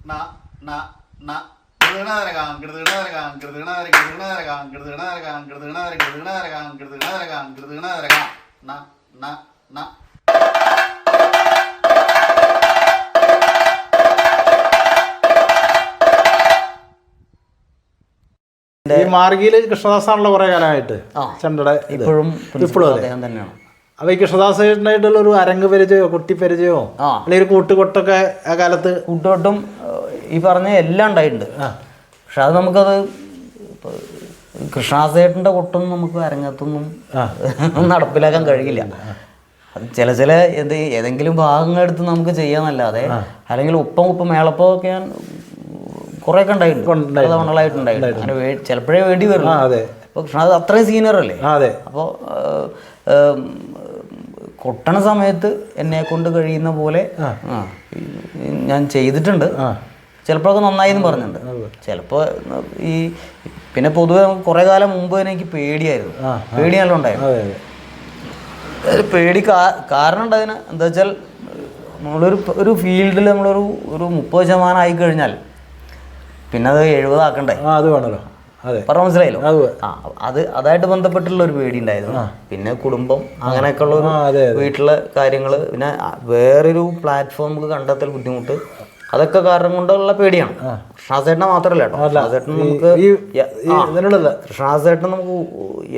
ഈ മാർഗിയിൽ കൃഷ്ണദാസാണല്ലോ കുറെ കാലമായിട്ട് ചെണ്ടയുടെ ഇപ്പോഴും തന്നെയാണ്. അപ്പൊ ഈ കൃഷ്ണദാസായിട്ടുള്ള ഒരു അരങ്ങ് പരിചയമോ കുട്ടി പരിചയമോ അല്ലെങ്കിൽ ഒരു കൂട്ടുകൊട്ടൊക്കെ ആ കാലത്ത്? കൂട്ടുകൊട്ടും ഈ പറഞ്ഞ എല്ലാം ഉണ്ടായിട്ടുണ്ട്. പക്ഷെ അത് നമുക്കത് കൃഷ്ണദാസേട്ടൻ്റെ കൊട്ടൊന്നും നമുക്ക് അരങ്ങത്തൊന്നും നടപ്പിലാക്കാൻ കഴിയില്ല. അത് ചില ഏതെങ്കിലും ഭാഗങ്ങൾ എടുത്ത് നമുക്ക് ചെയ്യാന്നല്ലാതെ, അല്ലെങ്കിൽ ഉപ്പം മേളപ്പൊക്കെ ഞാൻ കുറേയൊക്കെ ഉണ്ടായിട്ടുണ്ട്, തവണകളായിട്ടുണ്ടായിട്ടുണ്ട്. അങ്ങനെ ചിലപ്പോഴേ വേണ്ടി വരും. പക്ഷെ അത് അത്രയും സീനിയർ അല്ലേ. അപ്പോൾ കൊട്ടണ സമയത്ത് എന്നെ കൊണ്ട് കഴിയുന്ന പോലെ ഞാൻ ചെയ്തിട്ടുണ്ട്. ചിലപ്പോഴൊക്കെ നന്നായി എന്ന് പറഞ്ഞിട്ടുണ്ട്. ചിലപ്പോൾ ഈ പിന്നെ പൊതുവെ കുറേ കാലം മുമ്പ് തന്നെ എനിക്ക് പേടിയായിരുന്നു. പേടി നല്ല ഉണ്ടായിരുന്നു. പേടി കാരണം ഉണ്ടായതിന് എന്താ വെച്ചാൽ, നമ്മളൊരു ഫീൽഡിൽ നമ്മളൊരു 30% ആയിക്കഴിഞ്ഞാൽ പിന്നെ അത് 70 ആക്കണ്ടേ. അത് വേണമല്ലോ. പറഞ്ഞ മനസ്സിലായല്ലോ. അതായിട്ട് ബന്ധപ്പെട്ടുള്ള ഒരു പേടി ഉണ്ടായിരുന്നു. പിന്നെ കുടുംബം, അങ്ങനെയൊക്കെ ഉള്ള വീട്ടിലെ കാര്യങ്ങൾ, പിന്നെ വേറൊരു പ്ലാറ്റ്ഫോം നമുക്ക് കണ്ടെത്തൽ ബുദ്ധിമുട്ട്, അതൊക്കെ കാരണം കൊണ്ടുള്ള പേടിയാണ്. കൃഷ്ണദാസേട്ടനെ മാത്രമല്ല കേട്ടോ, കൃഷ്ണദാസേട്ടൻ നമുക്ക്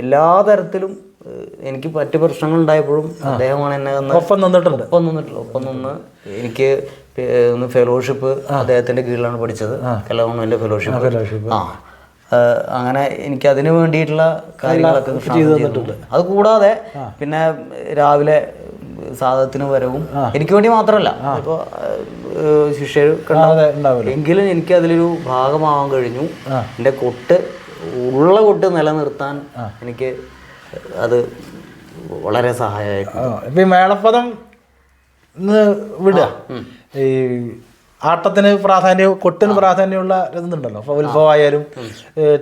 എല്ലാ തരത്തിലും എനിക്ക് പറ്റിയ പ്രശ്നങ്ങൾ ഉണ്ടായപ്പോഴും അദ്ദേഹമാണ് എന്നെ ഒപ്പം നിന്ന് എനിക്ക് ഫെലോഷിപ്പ് അദ്ദേഹത്തിന്റെ കീഴിലാണ് പഠിച്ചത്. കലാഭവന്റെ ഫെലോഷിപ്പ്. അങ്ങനെ എനിക്ക് അതിന് വേണ്ടിയിട്ടുള്ള കാര്യങ്ങളൊക്കെ ചെയ്തിട്ടുണ്ട്. അത് കൂടാതെ പിന്നെ രാവിലെ സാധനത്തിന് വരവും എനിക്ക് വേണ്ടി മാത്രമല്ല, ഇപ്പോൾ ശിഷ്യർക്ക് എങ്കിലും എനിക്ക് അതിലൊരു ഭാഗമാവാൻ കഴിഞ്ഞു. എൻ്റെ ഉള്ള കൊട്ട് നിലനിർത്താൻ എനിക്ക് അത് വളരെ സഹായമായിട്ടുണ്ട്. ഈ മേളപ്പദം വിടുക, ഈ ആട്ടത്തിന് പ്രാധാന്യം, കൊട്ടിന് പ്രാധാന്യമുള്ള ഇതുണ്ടല്ലോ. ഇപ്പോൾ ഉത്ഭവമായാലും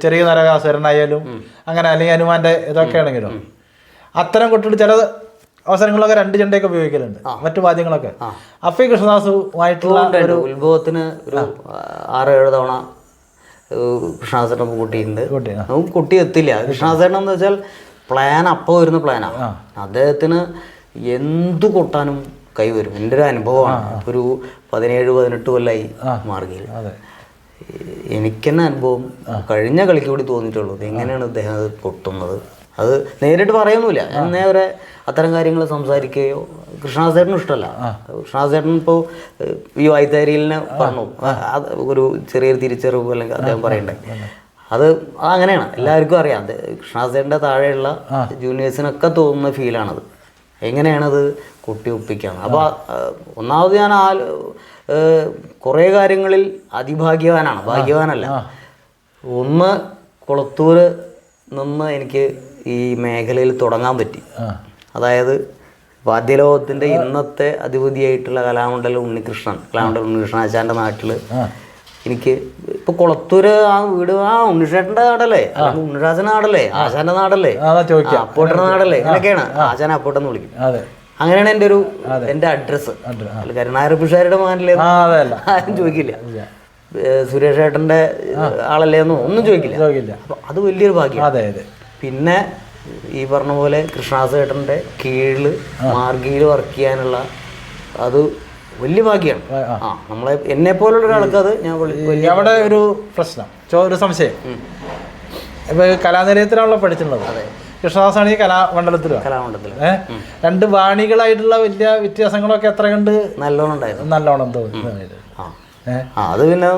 ചെറിയ നരകാസുരനായാലും അങ്ങനെ, അല്ലെങ്കിൽ ഹനുമാന്റെ ഇതൊക്കെ ആണെങ്കിലും അത്തരം കൊട്ടുകൾ ചില അവസരങ്ങളൊക്കെ 2 ചെണ്ടയൊക്കെ ഉപയോഗിക്കലുണ്ട്, മറ്റു വാദ്യങ്ങളൊക്കെ. അപ്പൊ ഈ കൃഷ്ണദാസുമായിട്ടുള്ള ഒരു ഉത്ഭവത്തിന് ഒരു 6-7 തവണ കൃഷ്ണദാസേട്ടൻ കൂട്ടിയിട്ടുണ്ട്. നമുക്ക് കുട്ടി എത്തില്ല. കൃഷ്ണദാസേട്ടൻ എന്ന് വെച്ചാൽ പ്ലാൻ അപ്പോൾ വരുന്ന പ്ലാനാണ്. അദ്ദേഹത്തിന് എന്തു കൊട്ടാനും കൈവരും. എൻ്റെ ഒരു അനുഭവമാണ്. ഒരു 17-18 കൊല്ലമായി മാർഗിയിൽ. എനിക്കെന്നെ അനുഭവം കഴിഞ്ഞ കളിക്ക് കൂടി തോന്നിയിട്ടുള്ളൂ. എങ്ങനെയാണ് അദ്ദേഹം അത് കൊട്ടുന്നത്. അത് നേരിട്ട് പറയുന്നില്ല. എന്നേ വരെ അത്തരം കാര്യങ്ങൾ സംസാരിക്കുകയോ കൃഷ്ണദാസേട്ടനും ഇഷ്ടമല്ല. കൃഷ്ണദാസേട്ടൻ ഇപ്പോൾ ഈ വൈത്താരിയിലിനെ പറഞ്ഞു ഒരു ചെറിയൊരു തിരിച്ചറിവ് അല്ലെങ്കിൽ അദ്ദേഹം പറയണ്ടേ. അത് അങ്ങനെയാണ്, എല്ലാവർക്കും അറിയാം. അത് കൃഷ്ണദാസേട്ടൻ്റെ താഴെയുള്ള ജൂനിയേഴ്സിനൊക്കെ തോന്നുന്ന ഫീലാണത്. എങ്ങനെയാണത് കൊട്ടി ഒപ്പിക്കുക. അപ്പോൾ ഒന്നാമത് ഞാൻ കുറേ കാര്യങ്ങളിൽ ഭാഗ്യവാനല്ല. ഒന്ന്, കുളത്തൂര് നിന്ന് എനിക്ക് ഈ മേഖലയിൽ തുടങ്ങാൻ പറ്റി. അതായത് വാദ്യലോകത്തിൻ്റെ ഇന്നത്തെ അധിപതിയായിട്ടുള്ള കലാമണ്ഡലം ഉണ്ണികൃഷ്ണൻ ആശാൻ്റെ നാട്ടിൽ എനിക്ക് ഇപ്പോൾ കുളത്തൂര് ആ വീട് ഉണ്ണിഷേട്ടൻ്റെ നാടല്ലേ, ഉണ്ണിരാജൻ്റെ നാടല്ലേ, ആശാന്റെ നാടല്ലേ, അപ്പോട്ടൻ്റെ നാടല്ലേ, അങ്ങനെയൊക്കെയാണ്. ആശാൻ അപ്പോട്ടെന്ന് വിളിക്കും. അങ്ങനെയാണ് എൻ്റെ അഡ്രസ്സ്. കരുണാകര പിഷാരുടെ മകനല്ലേ ആരും ചോദിക്കില്ല. സുരേഷ് ഏട്ടൻ്റെ ആളല്ലേ ഒന്നും ചോദിക്കില്ല. അപ്പോൾ അത് വലിയൊരു ഭാഗ്യം. പിന്നെ ഈ പറഞ്ഞ പോലെ കൃഷ്ണദാസേട്ടൻ്റെ കീഴിൽ മാർഗിയിൽ വർക്ക് ചെയ്യാനുള്ള അത് വലിയ ഭാഗ്യമാണ്. നമ്മളെ എന്നെ പോലുള്ള ഒരാൾക്ക് അത് ഞാൻ അവിടെ ഒരു പ്രശ്നം, ഒരു സംശയം. ഇപ്പൊ കലാനിലയത്തിലാണല്ലോ പഠിച്ചിട്ടുള്ളത്. കൃഷ്ണദാസാണ് ഈ കലാമണ്ഡലത്തിൽ. 2 വാണികളായിട്ടുള്ള വലിയ വ്യത്യാസങ്ങളൊക്കെ എത്ര കണ്ട് നല്ലോണം തോന്നുന്നു. അത് പിന്നെ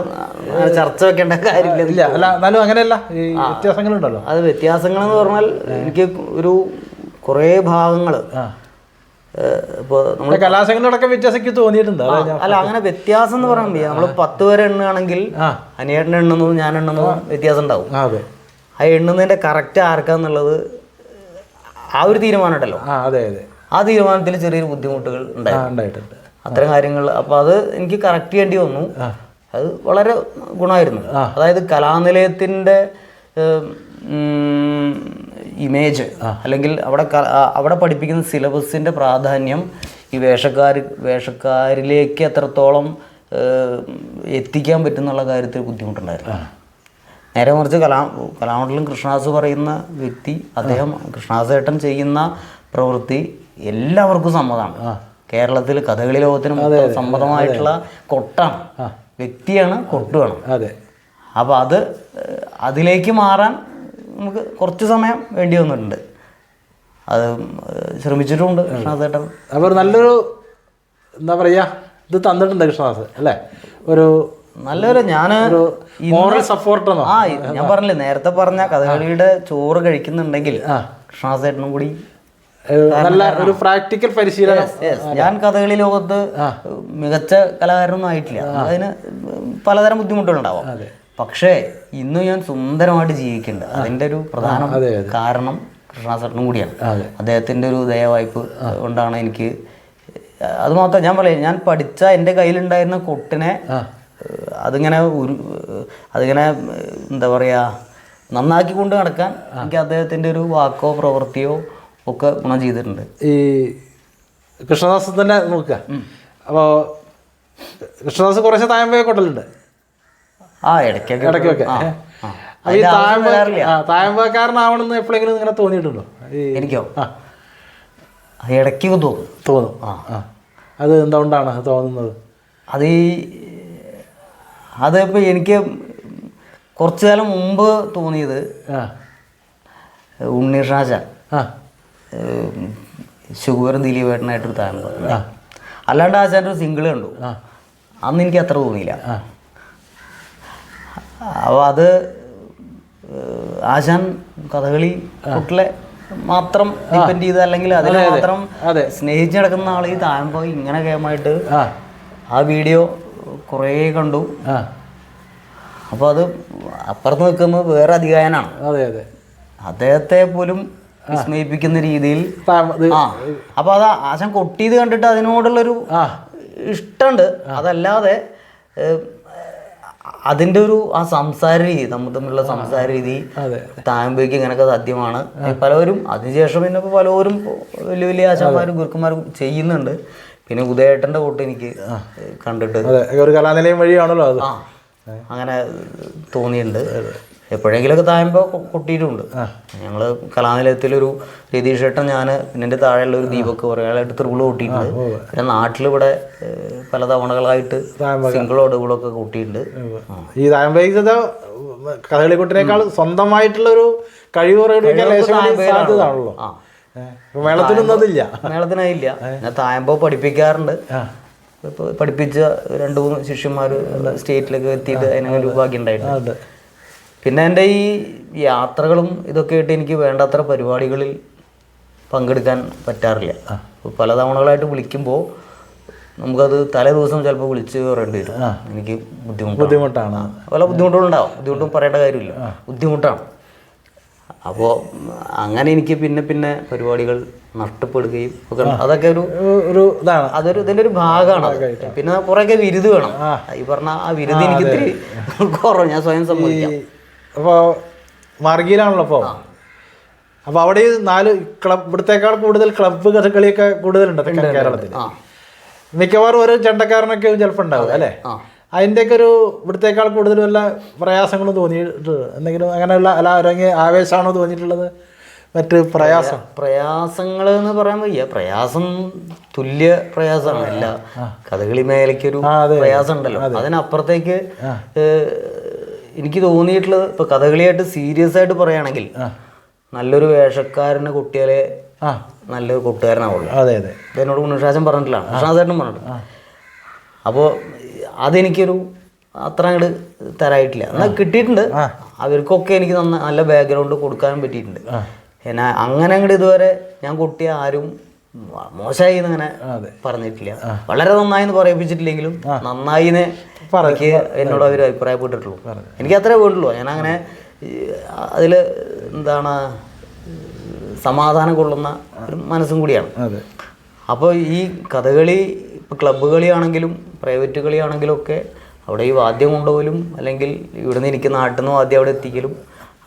ചർച്ച വെക്കേണ്ട കാര്യമില്ല. അല്ല, എന്നാലും അങ്ങനെയല്ല, ഈ വ്യത്യാസങ്ങളുണ്ടല്ലോ. അത് വ്യത്യാസങ്ങൾ എന്ന് പറഞ്ഞാൽ എനിക്ക് ഒരു കുറേ ഭാഗങ്ങൾ ഇപ്പോൾ നമ്മൾ കലാശങ്ങളോടൊക്കെ വ്യത്യാസം തോന്നിയിട്ടുണ്ട്. അല്ല, അങ്ങനെ വ്യത്യാസം എന്ന് പറയുമ്പോൾ നമ്മൾ 10 വരെ എണ്ണുകയാണെങ്കിൽ അനിയേട്ടൻ എണ്ണുന്നതും ഞാൻ എണ്ണുന്നതും വ്യത്യാസം ഉണ്ടാവും. ആ എണ്ണുന്നതിൻ്റെ കറക്റ്റ് ആർക്കാന്നുള്ളത് ആ ഒരു തീരുമാനം ഉണ്ടല്ലോ. ആ തീരുമാനത്തിൽ ചെറിയൊരു ബുദ്ധിമുട്ടുകൾ ഉണ്ടായിട്ടുണ്ട്, അത്തരം കാര്യങ്ങൾ. അപ്പോൾ അത് എനിക്ക് കറക്റ്റ് ചെയ്യേണ്ടി വന്നു. അത് വളരെ ഗുണമായിരുന്നു. അതായത് കലാനിലയത്തിൻ്റെ ഇമേജ് അല്ലെങ്കിൽ അവിടെ പഠിപ്പിക്കുന്ന സിലബസിൻ്റെ പ്രാധാന്യം ഈ വേഷക്കാരിലേക്ക് എത്രത്തോളം എത്തിക്കാൻ പറ്റുന്നുള്ള കാര്യത്തിൽ ബുദ്ധിമുട്ടുണ്ടായിരുന്നു. നേരെ മറിച്ച് കലാമണ്ഡലം കൃഷ്ണദാസ് പറയുന്ന വ്യക്തി, അദ്ദേഹം കൃഷ്ണദാസേട്ടൻ ചെയ്യുന്ന പ്രവൃത്തി എല്ലാവർക്കും സമ്മതമാണ്. കേരളത്തിൽ കഥകളി ലോകത്തിന് സമ്മതമായിട്ടുള്ള കൊട്ടാണ്, വ്യക്തിയാണ്, കൊട്ടുമാണ്. അപ്പോൾ അതിലേക്ക് മാറാൻ നമുക്ക് കുറച്ച് സമയം വേണ്ടി വന്നിട്ടുണ്ട്. അത് ശ്രമിച്ചിട്ടുമുണ്ട് കൃഷ്ണദാസേട്ടൻ. അപ്പോൾ നല്ലൊരു എന്താ പറയുക ഇത് തന്നിട്ടുണ്ട് കൃഷ്ണദാസ് അല്ലേ, ഒരു നല്ലൊരു മോറൽ സപ്പോർട്ട്. ഞാൻ പറഞ്ഞില്ലേ, നേരത്തെ പറഞ്ഞ കഥകളിയുടെ ചോറ് കഴിക്കുന്നുണ്ടെങ്കിൽ കൃഷ്ണദാസേട്ടനും കൂടി നല്ല ഒരു പ്രാക്ടിക്കൽ പരിശീലനം. ഞാൻ കഥകളി ലോകത്ത് മികച്ച കലാകാരനൊന്നും ആയിട്ടില്ല, അതിന് പലതരം ബുദ്ധിമുട്ടുകളുണ്ടാവാം. പക്ഷേ ഇന്ന് ഞാൻ സുന്ദരമായിട്ട് ജീവിക്കുന്നുണ്ട്. അതിൻ്റെ ഒരു പ്രധാന കാരണം കൃഷ്ണദാസേട്ടനും കൂടിയാണ്. അദ്ദേഹത്തിൻ്റെ ഒരു ദയവായ്പ് കൊണ്ടാണ് എനിക്ക്. അതുമാത്രം ഞാൻ പറയാം, ഞാൻ പഠിച്ച എൻ്റെ കയ്യിലുണ്ടായിരുന്ന കൊട്ടിനെ അതിങ്ങനെ എന്താ പറയുക നന്നാക്കി കൊണ്ട് നടക്കാൻ എനിക്ക് അദ്ദേഹത്തിൻ്റെ ഒരു വാക്കോ പ്രവൃത്തിയോ ഒക്കെ ഗുണം ചെയ്തിട്ടുണ്ട്. ഈ കൃഷ്ണദാസ് തന്നെ നോക്കുക. അപ്പോൾ കൃഷ്ണദാസ് കുറച്ച് തായമ്പൊക്കെ കൊട്ടലുണ്ട്. ഇടയ്ക്കൊക്കെ തായമ്പക്കാരനാവണമെന്ന് എപ്പോഴെങ്കിലും ഇങ്ങനെ തോന്നിയിട്ടുണ്ടോ? എനിക്കോ? ഇടയ്ക്ക് തോന്നും. അത് എന്തുകൊണ്ടാണ് തോന്നുന്നത്? അതിപ്പോൾ എനിക്ക് കുറച്ചു കാലം മുമ്പ് തോന്നിയത്, ഉണ്ണീഷാശാൻ ഷുഗറും ദിലീപേട്ടനായിട്ടൊരു താമ്പ, അല്ലാണ്ട് ആശാൻ്റെ ഒരു സിംഗിൾ കണ്ടു, അന്ന് എനിക്ക് അത്ര തോന്നിയില്ല. അപ്പോൾ അത് ആശാൻ കഥകളി കുട്ടിലെ മാത്രം ഡിപ്പെൻഡ് ചെയ്ത്, അല്ലെങ്കിൽ അതിനെ മാത്രം സ്നേഹിച്ച് നടക്കുന്ന ആൾ ഈ താമ്പ ഇങ്ങനെ കേമായിട്ട് ആ വീഡിയോ കുറേ കണ്ടു. അപ്പോൾ അത് അപ്പുറത്ത് നിൽക്കുന്നത് വേറെ അധികായനാണ്. അദ്ദേഹത്തെ പോലും വിസ്മയിപ്പിക്കുന്ന രീതിയിൽ. അപ്പോൾ അത് ആശാൻ കൊട്ടിയത് കണ്ടിട്ട് അതിനോടുള്ളൊരു ഇഷ്ടമുണ്ട്. അതല്ലാതെ അതിൻ്റെ ഒരു സംസാര രീതി, നമ്മൾ തമ്മിലുള്ള സംസാര രീതി തായമ്പയ്ക്ക് ഇങ്ങനെയൊക്കെ സാധ്യമാണ്. പലവരും അതിനുശേഷം പിന്നെ പലവരും വലിയ വലിയ ആശാന്മാരും ഗുരുക്കന്മാരും ചെയ്യുന്നുണ്ട്. പിന്നെ ഉദയേട്ടൻ്റെ കൊട്ട് എനിക്ക് കണ്ടിട്ട് ഒരു കലാനിലയം വഴിയാണല്ലോ അത്, അങ്ങനെ തോന്നിയിട്ടുണ്ട്. എപ്പോഴെങ്കിലുമൊക്കെ തായമ്പോൾ കൊട്ടിയിട്ടുമുണ്ട്. ഞങ്ങൾ കലാനിലയത്തിലൊരു രതീഷ് ഏട്ടൻ, ഞാൻ, പിന്നെ എൻ്റെ താഴെയുള്ള ഒരു ദീപക്ക് പറയാനായിട്ട് ത്രിപിള് കൊട്ടിയിട്ടുണ്ട്. പിന്നെ നാട്ടിലിവിടെ പല തവണകളായിട്ട് സിംഗിളോ ഡബിളൊക്കെ കൊട്ടിയിട്ടുണ്ട്. ഈ തായമ്പ കഥകളിക്കൊട്ടിനേക്കാൾ സ്വന്തമായിട്ടുള്ളൊരു കഴിവ് സാധ്യതയാണല്ലോ. മേളത്തിനായില്ല. ഞാൻ തായമ്പോ പഠിപ്പിക്കാറുണ്ട്. പഠിപ്പിച്ച 2-3 ശിഷ്യന്മാർ സ്റ്റേറ്റിലൊക്കെ എത്തിയിട്ട് അതിനൊരു ഭാഗ്യം ഉണ്ടായിട്ടുണ്ട്. പിന്നെ എൻ്റെ ഈ യാത്രകളും ഇതൊക്കെ ആയിട്ട് എനിക്ക് വേണ്ടത്ര പരിപാടികളിൽ പങ്കെടുക്കാൻ പറ്റാറില്ല. പല തവണകളായിട്ട് വിളിക്കുമ്പോൾ നമുക്കത് തലേ ദിവസം ചിലപ്പോൾ വിളിച്ച് പറയേണ്ടി വരും. എനിക്ക് ബുദ്ധിമുട്ടാണ്. പല ബുദ്ധിമുട്ടുകളുണ്ടാവും. ബുദ്ധിമുട്ടും പറയേണ്ട കാര്യമില്ല, ബുദ്ധിമുട്ടാണ്. അപ്പോൾ അങ്ങനെ എനിക്ക് പിന്നെ പരിപാടികൾ നഷ്ടപ്പെടുകയും ഒക്കെ, അതൊക്കെ ഒരു ഇതാണ്. ഇതിൻ്റെ ഒരു ഭാഗമാണ്. പിന്നെ കുറേയൊക്കെ വിരുത് വേണം. ഈ പറഞ്ഞ ആ വിരുത് എനിക്ക് ഇത്തിരി കുറവ്, ഞാൻ സ്വയം സമ്മതിക്കാം. അപ്പോൾ മാർഗിയിലാണല്ലോ അപ്പോൾ അവിടെ 4 ക്ലബ്, ഇവിടത്തേക്കാൾ കൂടുതൽ ക്ലബ്ബ് കഥകളിയൊക്കെ കൂടുതലുണ്ട് കേരളത്തിൽ. മിക്കവാറും ഒരു ചെണ്ടക്കാരനൊക്കെ ചിലപ്പോൾ ഉണ്ടാവും അല്ലേ? അതിൻ്റെയൊക്കെ ഒരു ഇവിടത്തേക്കാൾ കൂടുതൽ വല്ല പ്രയാസങ്ങളും തോന്നിയിട്ട് എന്തെങ്കിലും അങ്ങനെയുള്ള ആവേശമാണോ തോന്നിയിട്ടുള്ളത്? മറ്റ് പ്രയാസങ്ങൾ എന്ന് പറയാൻ വയ്യ. പ്രയാസം തുല്യ പ്രയാസമാണ്. എല്ലാ കഥകളി മേഖലയ്ക്കൊരു പ്രയാസം ഉണ്ടല്ലോ. അതിനപ്പുറത്തേക്ക് എനിക്ക് തോന്നിയിട്ടുള്ളത്, ഇപ്പോൾ കഥകളിയായിട്ട് സീരിയസ് ആയിട്ട് പറയുകയാണെങ്കിൽ നല്ലൊരു വേഷക്കാരനെ കൊട്ടിയാലേ നല്ലൊരു കൊട്ടുകാരനാവുള്ളൂ. എന്നോട് ഉണ്ണീഷാശൻ പറഞ്ഞിട്ടില്ല, കൃഷ്ണദാസേട്ടനും പറഞ്ഞിട്ട്. അപ്പോൾ അതെനിക്കൊരു അത്ര അങ്ങോട്ട് തരായിട്ടില്ല. എന്നാൽ കിട്ടിയിട്ടുണ്ട്. അവർക്കൊക്കെ എനിക്ക് നല്ല ബാക്ക്ഗ്രൗണ്ട് കൊടുക്കാനും പറ്റിയിട്ടുണ്ട്. എന്നാ അങ്ങനെ അങ്ങോട്ട് ഇതുവരെ ഞാൻ കൊട്ടിയ ആരും മോശമായി എന്നങ്ങനെ പറഞ്ഞിട്ടില്ല. വളരെ നന്നായി എന്ന് പറയിപ്പിച്ചിട്ടില്ലെങ്കിലും നന്നായിന്ന് എനിക്ക് എന്നോട് അവർ അഭിപ്രായപ്പെട്ടിട്ടുള്ളൂ. എനിക്ക് അത്രേ വേണ്ടുള്ളൂ. ഞാനങ്ങനെ അതിൽ എന്താണ് സമാധാനം കൊള്ളുന്ന ഒരു മനസ്സും കൂടിയാണ്. അപ്പോൾ ഈ കഥകളി ഇപ്പോൾ ക്ലബ്ബ് കളിയാണെങ്കിലും പ്രൈവറ്റ് കളിയാണെങ്കിലും ഒക്കെ അവിടെ ഈ വാദ്യം കൊണ്ടുപോലും അല്ലെങ്കിൽ ഇവിടുന്ന് എനിക്ക് നാട്ടിൽ നിന്ന് വാദ്യം അവിടെ എത്തിക്കലും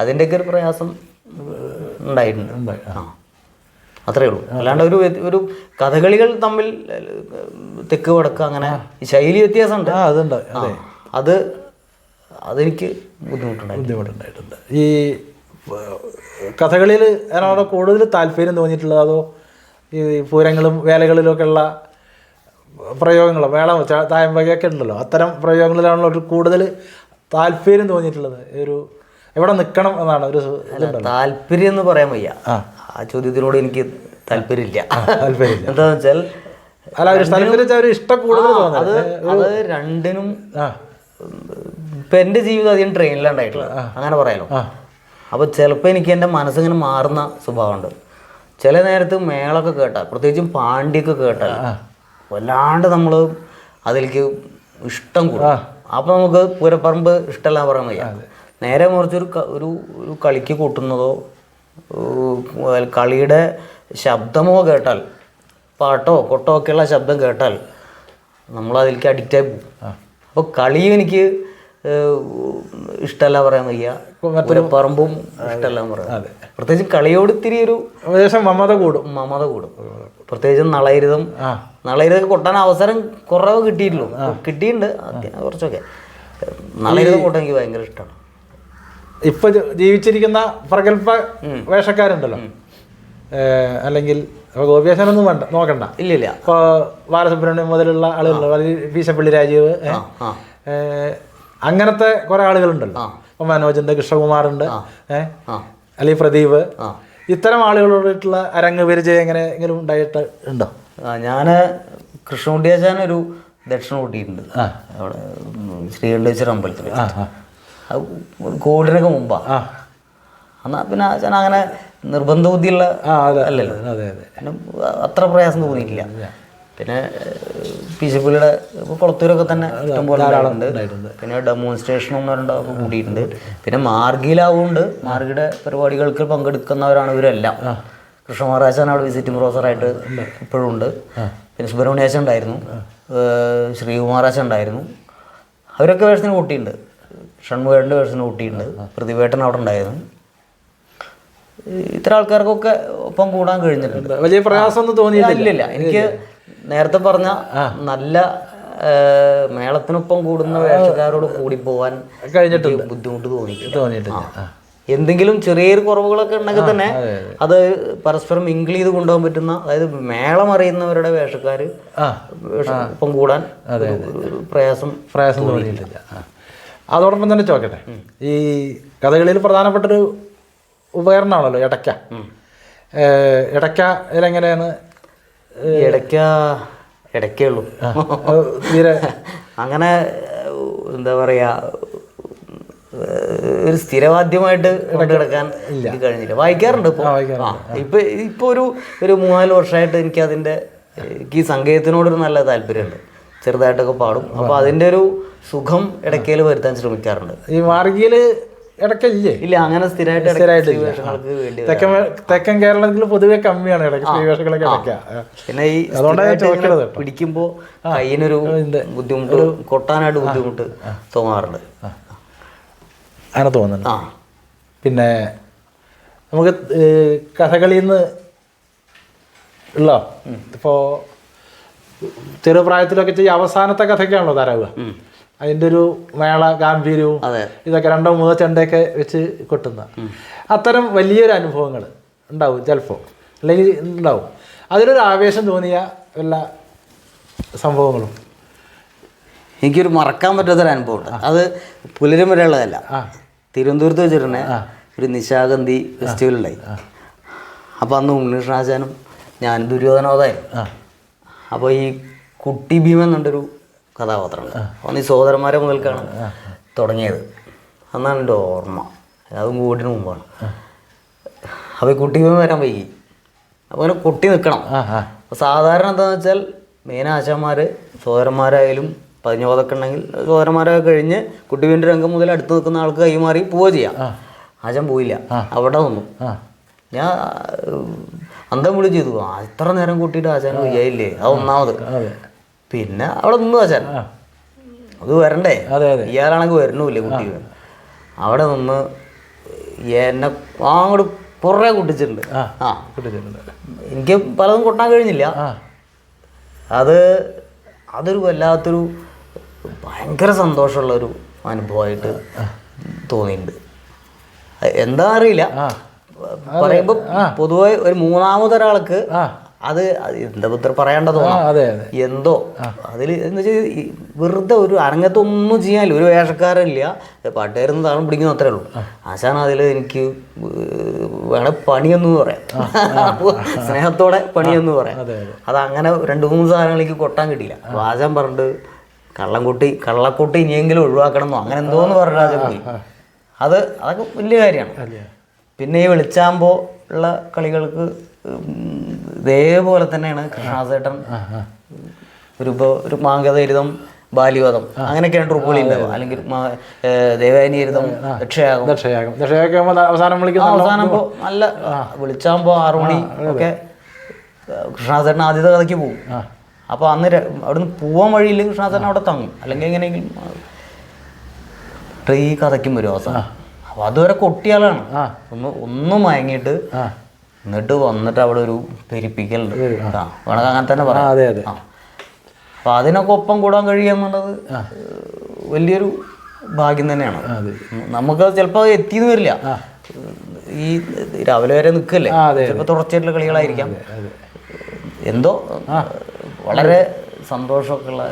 അതിൻ്റെയൊക്കെ ഒരു പ്രയാസം ഉണ്ടായിട്ടുണ്ട്. അത്രയേ ഉള്ളൂ. അല്ലാണ്ട് ഒരു കഥകളികൾ തമ്മിൽ തെക്ക് വടക്ക് അങ്ങനെ ശൈലി വ്യത്യാസമുണ്ട്. അതുണ്ട്. അതെനിക്ക് ബുദ്ധിമുട്ടുണ്ടായിട്ടുണ്ട്. ഈ കഥകളിയിൽ അതിനോട് കൂടുതൽ താല്പര്യം തോന്നിയിട്ടുള്ളത് അതോ ഈ പൂരങ്ങളും വേലകളിലൊക്കെ ഉള്ള പ്രയോഗങ്ങളോ വേളം തായമ്പകയൊക്കെ ഉണ്ടല്ലോ, അത്തരം പ്രയോഗങ്ങളിലാണല്ലോ ഒരു കൂടുതൽ താല്പര്യം തോന്നിയിട്ടുള്ളത്? എവിടെ നിൽക്കണം എന്നാണ് ഒരു താല്പര്യം എന്ന് പറയാൻ വയ്യ. ആ ചോദ്യത്തിനോട് എനിക്ക് താല്പര്യമില്ല. എന്താന്ന് വെച്ചാൽ ഇഷ്ടം കൂടുതൽ അത് രണ്ടിനും. ഇപ്പം എൻ്റെ ജീവിതം അധികം ട്രെയിനിലുണ്ടായിട്ടുള്ളത്, അങ്ങനെ പറയാലോ. അപ്പോൾ ചിലപ്പോൾ എനിക്ക് എൻ്റെ മനസ്സിങ്ങനെ മാറുന്ന സ്വഭാവമുണ്ട്. ചില നേരത്ത് മേളൊക്കെ കേട്ടാൽ, പ്രത്യേകിച്ചും പാണ്ടിയൊക്കെ കേട്ടാൽ വല്ലാണ്ട് നമ്മൾ അതിലേക്ക് ഇഷ്ടം കൂടും. അപ്പോൾ നമുക്ക് പൂരപ്പറമ്പ് ഇഷ്ടമല്ല പറയാൻ വയ്യ. നേരെ മറിച്ച് ഒരു കളിക്ക് കൂട്ടുന്നതോ കളിയുടെ ശബ്ദമോ കേട്ടാൽ, പാട്ടോ കൊട്ടോ ഒക്കെയുള്ള ശബ്ദം കേട്ടാൽ നമ്മളതിലേക്ക് അഡിക്റ്റായി പോകും. അപ്പോൾ കളിയും എനിക്ക് ഇഷ്ടമല്ല പറയാൻ വയ്യ, പൂരപ്പറമ്പും ഇഷ്ടമല്ല പറയാം. പ്രത്യേകിച്ച് കളിയോട് ഇത്തിരി ഒരു മമത കൂടും. പ്രത്യേകിച്ചും നളയരുതൊക്കെ കൊട്ടാൻ അവസരം കുറവ് കിട്ടിയിട്ടുണ്ട് കുറച്ചൊക്കെ. നളയരുത് കൊട്ടാൻ എനിക്ക് ഭയങ്കര ഇഷ്ടമാണ്. ഇപ്പൊ ജീവിച്ചിരിക്കുന്ന പ്രഗത്ഭ വേഷക്കാരുണ്ടല്ലോ, അല്ലെങ്കിൽ ഗോപിയാശാനൊന്നും വേണ്ട നോക്കണ്ട, ഇല്ല. ഇപ്പോൾ ബാലസുബ്രഹ്മണ്യം മുതലുള്ള ആളുകളുണ്ട്, പീശപ്പള്ളി രാജീവ്, അങ്ങനത്തെ കുറെ ആളുകളുണ്ടല്ലോ. ഇപ്പം മനോജുണ്ട്, കൃഷ്ണകുമാറുണ്ട്, അല്ലെങ്കിൽ പ്രദീപ്, ഇത്തരം ആളുകളോടായിട്ടുള്ള അരങ്ങ് പരിചയം എങ്ങനെയെങ്കിലും ഉണ്ടായിട്ട് ഉണ്ടോ? ഞാൻ കൃഷ്ണകുട്ടിയാശാനൊരു ദക്ഷിണ കൂട്ടിയിട്ടുണ്ട് അവിടെ ശ്രീകണ്ഠേശ്വര അമ്പലത്തിൽ. കോവിഡിനൊക്കെ മുമ്പാ. എന്നാൽ പിന്നെ ആശാൻ അങ്ങനെ നിർബന്ധ ബുദ്ധിയുള്ള അല്ലല്ലോ, പിന്നെ അത്ര പ്രയാസം തോന്നിയിട്ടില്ല. പിന്നെ പീശപ്പള്ളിയുടെ കുളത്തൂരൊക്കെ തന്നെ ഇഷ്ടംപോലെ ആളുണ്ട്. പിന്നെ ഡെമോൺസ്ട്രേഷനും രണ്ടൊക്കെ കൂടിയിട്ടുണ്ട്. പിന്നെ മാർഗിയിലാവുകൊണ്ട് മാർഗിയുടെ പരിപാടികൾക്ക് പങ്കെടുക്കുന്നവരാണ് ഇവരെല്ലാം. കൃഷ്ണകുമാറാശാൻ അവിടെ വിസിറ്റിംഗ് പ്രൊഫസറായിട്ട് ഇപ്പോഴും ഉണ്ട്. പിന്നെ സുബ്രഹ്മണ്യാശൻ ഉണ്ടായിരുന്നു, ശ്രീകുമാറാശൻ ഉണ്ടായിരുന്നു. അവരൊക്കെ വേഷത്തിന് കൂട്ടിയിട്ടുണ്ട്. ഷൺമുഖേട്ടൻ്റെ വേഷത്തിന് കൂട്ടിയിട്ടുണ്ട്. പ്രതിവേട്ടൻ അവിടെ ഉണ്ടായിരുന്നു. ഇത്ര ആൾക്കാർക്കൊക്കെ ഒപ്പം കൂടാൻ കഴിഞ്ഞിട്ടുണ്ട്. വലിയ പ്രയാസമൊന്നും തോന്നിയിട്ടില്ല. എനിക്ക് നേരത്തെ പറഞ്ഞ നല്ല മേളത്തിനൊപ്പം കൂടുന്ന വേഷക്കാരോട് കൂടി പോകാൻ കഴിഞ്ഞിട്ടുണ്ട്. ബുദ്ധിമുട്ട് തോന്നിയിട്ടില്ല. എന്തെങ്കിലും ചെറിയൊരു കുറവുകളൊക്കെ ഉണ്ടെങ്കിൽ തന്നെ അത് പരസ്പരം മിങ്കിൾ ചെയ്ത് കൊണ്ടുപോകാൻ പറ്റുന്ന, അതായത് മേളം അറിയുന്നവരുടെ വേഷക്കാർ ഒപ്പം കൂടാൻ പ്രയാസം തോന്നിയിട്ടില്ല. അതോടൊപ്പം തന്നെ ചോദിക്കട്ടെ, ഈ കഥകളിയിൽ പ്രധാനപ്പെട്ടൊരു ഉപകരണമാണല്ലോ ഇടയ്ക്ക. ഇടയ്ക്ക ഇതിലെങ്ങനെയാണ്? ഇടയ്ക്കേ ഉള്ളൂ തീരെ അങ്ങനെ എന്താ പറയാ, ഒരു സ്ഥിരവാദ്യമായിട്ട് കൊണ്ടുകിടക്കാൻ എനിക്ക് കഴിഞ്ഞില്ല. വായിക്കാറുണ്ട് ഇപ്പൊ ഒരു 3-4 വർഷമായിട്ട് എനിക്ക് ഈ സംഗീതത്തിനോടൊരു നല്ല താല്പര്യമുണ്ട്. ചെറുതായിട്ടൊക്കെ പാടും. അപ്പോൾ അതിൻ്റെ ഒരു സുഖം ഇടയ്ക്കയിൽ വരുത്താൻ ശ്രമിക്കാറുണ്ട്. ഈ മാർഗിയിൽ ഇടയ്ക്കില്ലേ? ഇല്ല, അങ്ങനെ സ്ഥിരമായിട്ട് തെക്കൻ കേരളത്തിൽ പൊതുവെ കമ്മിയാണ് വേഷങ്ങളൊക്കെ. പിന്നെ ഈ പിടിക്കുമ്പോൾ കയ്യിനൊരു ബുദ്ധിമുട്ട്, കൊട്ടാനായിട്ട് ബുദ്ധിമുട്ട് തോന്നാറുണ്ട്. അങ്ങനെ തോന്നുന്നുണ്ട്. പിന്നെ നമുക്ക് കഥകളിയിൽ നിന്ന് ഉള്ള ഇപ്പോൾ ചെറുപ്രായത്തിലൊക്കെ ചെയ്യുക അവസാനത്തെ കഥയ്ക്കാണല്ലോ തരാവുക. അതിൻ്റെ ഒരു മേള ഗാംഭീര്യവും ഇതൊക്കെ 2-3 ചെണ്ടയൊക്കെ വെച്ച് കൊട്ടുന്ന അത്തരം വലിയൊരു അനുഭവങ്ങൾ ഉണ്ടാവും ചിലപ്പോൾ, അല്ലെങ്കിൽ ഉണ്ടാവും. അതിലൊരു ആവേശം തോന്നിയ എല്ലാ സംഭവങ്ങളും എനിക്കൊരു മറക്കാൻ പറ്റാത്തൊരു അനുഭവമുണ്ട്. അത് പുലരും വരെയുള്ളതല്ല. തിരുവനന്തപുരത്ത് വെച്ചിട്ടുണ്ടെ ഒരു നിശാഗന്ധി ഫെസ്റ്റിവൽ ഉണ്ടായി. അപ്പോൾ അന്ന് ഉണ്ണികൃഷ്ണാശാനും ഞാൻ ദുര്യോധനോദായിരുന്നു. അപ്പോൾ ഈ കുട്ടി ഭീമൻ എന്നുള്ളൊരു കഥാപാത്രമുണ്ട്. അന്ന് ഈ സഹോദരന്മാരെ മുതൽക്കാണ് തുടങ്ങിയത്. അന്നാണ് എൻ്റെ ഓർമ്മ. അതും കോവിഡിന് മുമ്പാണ്. അപ്പോൾ ഈ കുട്ടി ഭീമൻ വരാൻ വൈകി. അപ്പോൾ അങ്ങനെ കുട്ടി നിൽക്കണം. അപ്പോൾ സാധാരണ എന്താണെന്ന് വെച്ചാൽ മെയിൻ ആശാന്മാർ സഹോദരന്മാരായാലും പതിഞ്ഞോതൊക്കെ ഉണ്ടെങ്കിൽ സഹോദരന്മാരൊക്കെ കഴിഞ്ഞ് കുട്ടിഭീമൻ്റെ രംഗം മുതൽ അടുത്ത് നിൽക്കുന്ന ആൾക്ക് കൈമാറി പോവുക ചെയ്യാം. ആശാൻ പോയില്ല, അവിടെ നിന്നു. ഞാൻ അന്തം വിളി ചെയ്തു, ഇത്ര നേരം കൂട്ടിയിട്ട് ആശാൻ വയ്യായില്ലേ? അത് ഒന്നാമത്. പിന്നെ അവിടെ നിന്നു ആശാൻ. അത് വരണ്ടേ, ഇയാളാണെങ്കിൽ വരണമില്ലേ കുട്ടി. അവിടെ നിന്ന് എന്നെ അങ്ങോട്ട് കുറേ കൊട്ടിച്ചിട്ടുണ്ട്. ആ കിട്ടിയിട്ടുണ്ട്. എനിക്ക് പലതും കൊട്ടാൻ കഴിഞ്ഞില്ല. അതൊരു വല്ലാത്തൊരു ഭയങ്കര സന്തോഷമുള്ളൊരു അനുഭവമായിട്ട് തോന്നിയിട്ടുണ്ട്. എന്താ അറിയില്ല, പറയുമ്പോൾ പൊതുവെ ഒരു മൂന്നാമതൊരാൾക്ക് അത് എന്താ പുത്ര പറയേണ്ടതോ എന്തോ അതിൽ എന്ന് വെച്ചാൽ വെറുതെ ഒരു അരങ്ങത്തൊന്നും ചെയ്യാനില്ല, ഒരു വേഷക്കാരില്ല, പാട്ടുകാരൊന്നും താളം പിടിക്കുന്നു അത്രേ ഉള്ളൂ. ആശാൻ അതിൽ എനിക്ക് വേണേ പണിയെന്ന് പറയാം, സ്നേഹത്തോടെ പണിയെന്ന് പറയാം. അതങ്ങനെ 2-3 സാധനങ്ങൾക്ക് കൊട്ടാൻ കിട്ടിയില്ല. ആശാൻ പറഞ്ഞിട്ട് കള്ളക്കൊട്ടി ഇനിയെങ്കിലും ഒഴിവാക്കണം എന്നോ അങ്ങനെ എന്തോന്ന് പറഞ്ഞ ആശാൻ പോയി. അതൊക്കെ വലിയ കാര്യമാണ്. പിന്നെ ഈ വെളിച്ചാകുമ്പോൾ ഉള്ള കളികൾക്ക് ഇതേപോലെ തന്നെയാണ് കൃഷ്ണദാസേട്ടൻ ഒരു മാംഗതരിതം, ബാല്യവധം അങ്ങനെയൊക്കെയാണ് ട്രൂപ്പുകളി ഉണ്ടാവുക. അല്ലെങ്കിൽ ദേവാനിയരിതം, ദക്ഷയാഗം അവസാനമ്പോൾ നല്ല വിളിച്ചാകുമ്പോൾ 6 മണി ഒക്കെ കൃഷ്ണദാസേട്ടൻ ആദ്യത്തെ കഥയ്ക്ക് പോകും. അപ്പോൾ അന്ന് അവിടുന്ന് പോവാൻ വഴിയിൽ കൃഷ്ണദാസേട്ടൻ അവിടെ തങ്ങും, അല്ലെങ്കിൽ എങ്ങനെയെങ്കിലും ഈ കഥയ്ക്കും വരും അവസാനം. അപ്പോൾ അതുവരെ കൊട്ടിയാളാണ്, ഒന്നും മയങ്ങിയിട്ട് എന്നിട്ട് വന്നിട്ട് അവിടെ ഒരു പെരിപ്പിക്കലുണ്ട്. വേണമെങ്കിൽ അങ്ങനെ തന്നെ പറയാം. അപ്പം അതിനൊക്കെ ഒപ്പം കൂടാൻ കഴിയുക എന്നുള്ളത് വലിയൊരു ഭാഗ്യം തന്നെയാണ്. നമുക്ക് ചിലപ്പോൾ എത്തിയെന്ന് വരില്ല, ഈ രാവിലെ വരെ നിൽക്കല്ലേ, ചിലപ്പോൾ തുടർച്ചയായിട്ടുള്ള കളികളായിരിക്കാം. എന്തോ വളരെ സന്തോഷമൊക്കെ ഉള്ള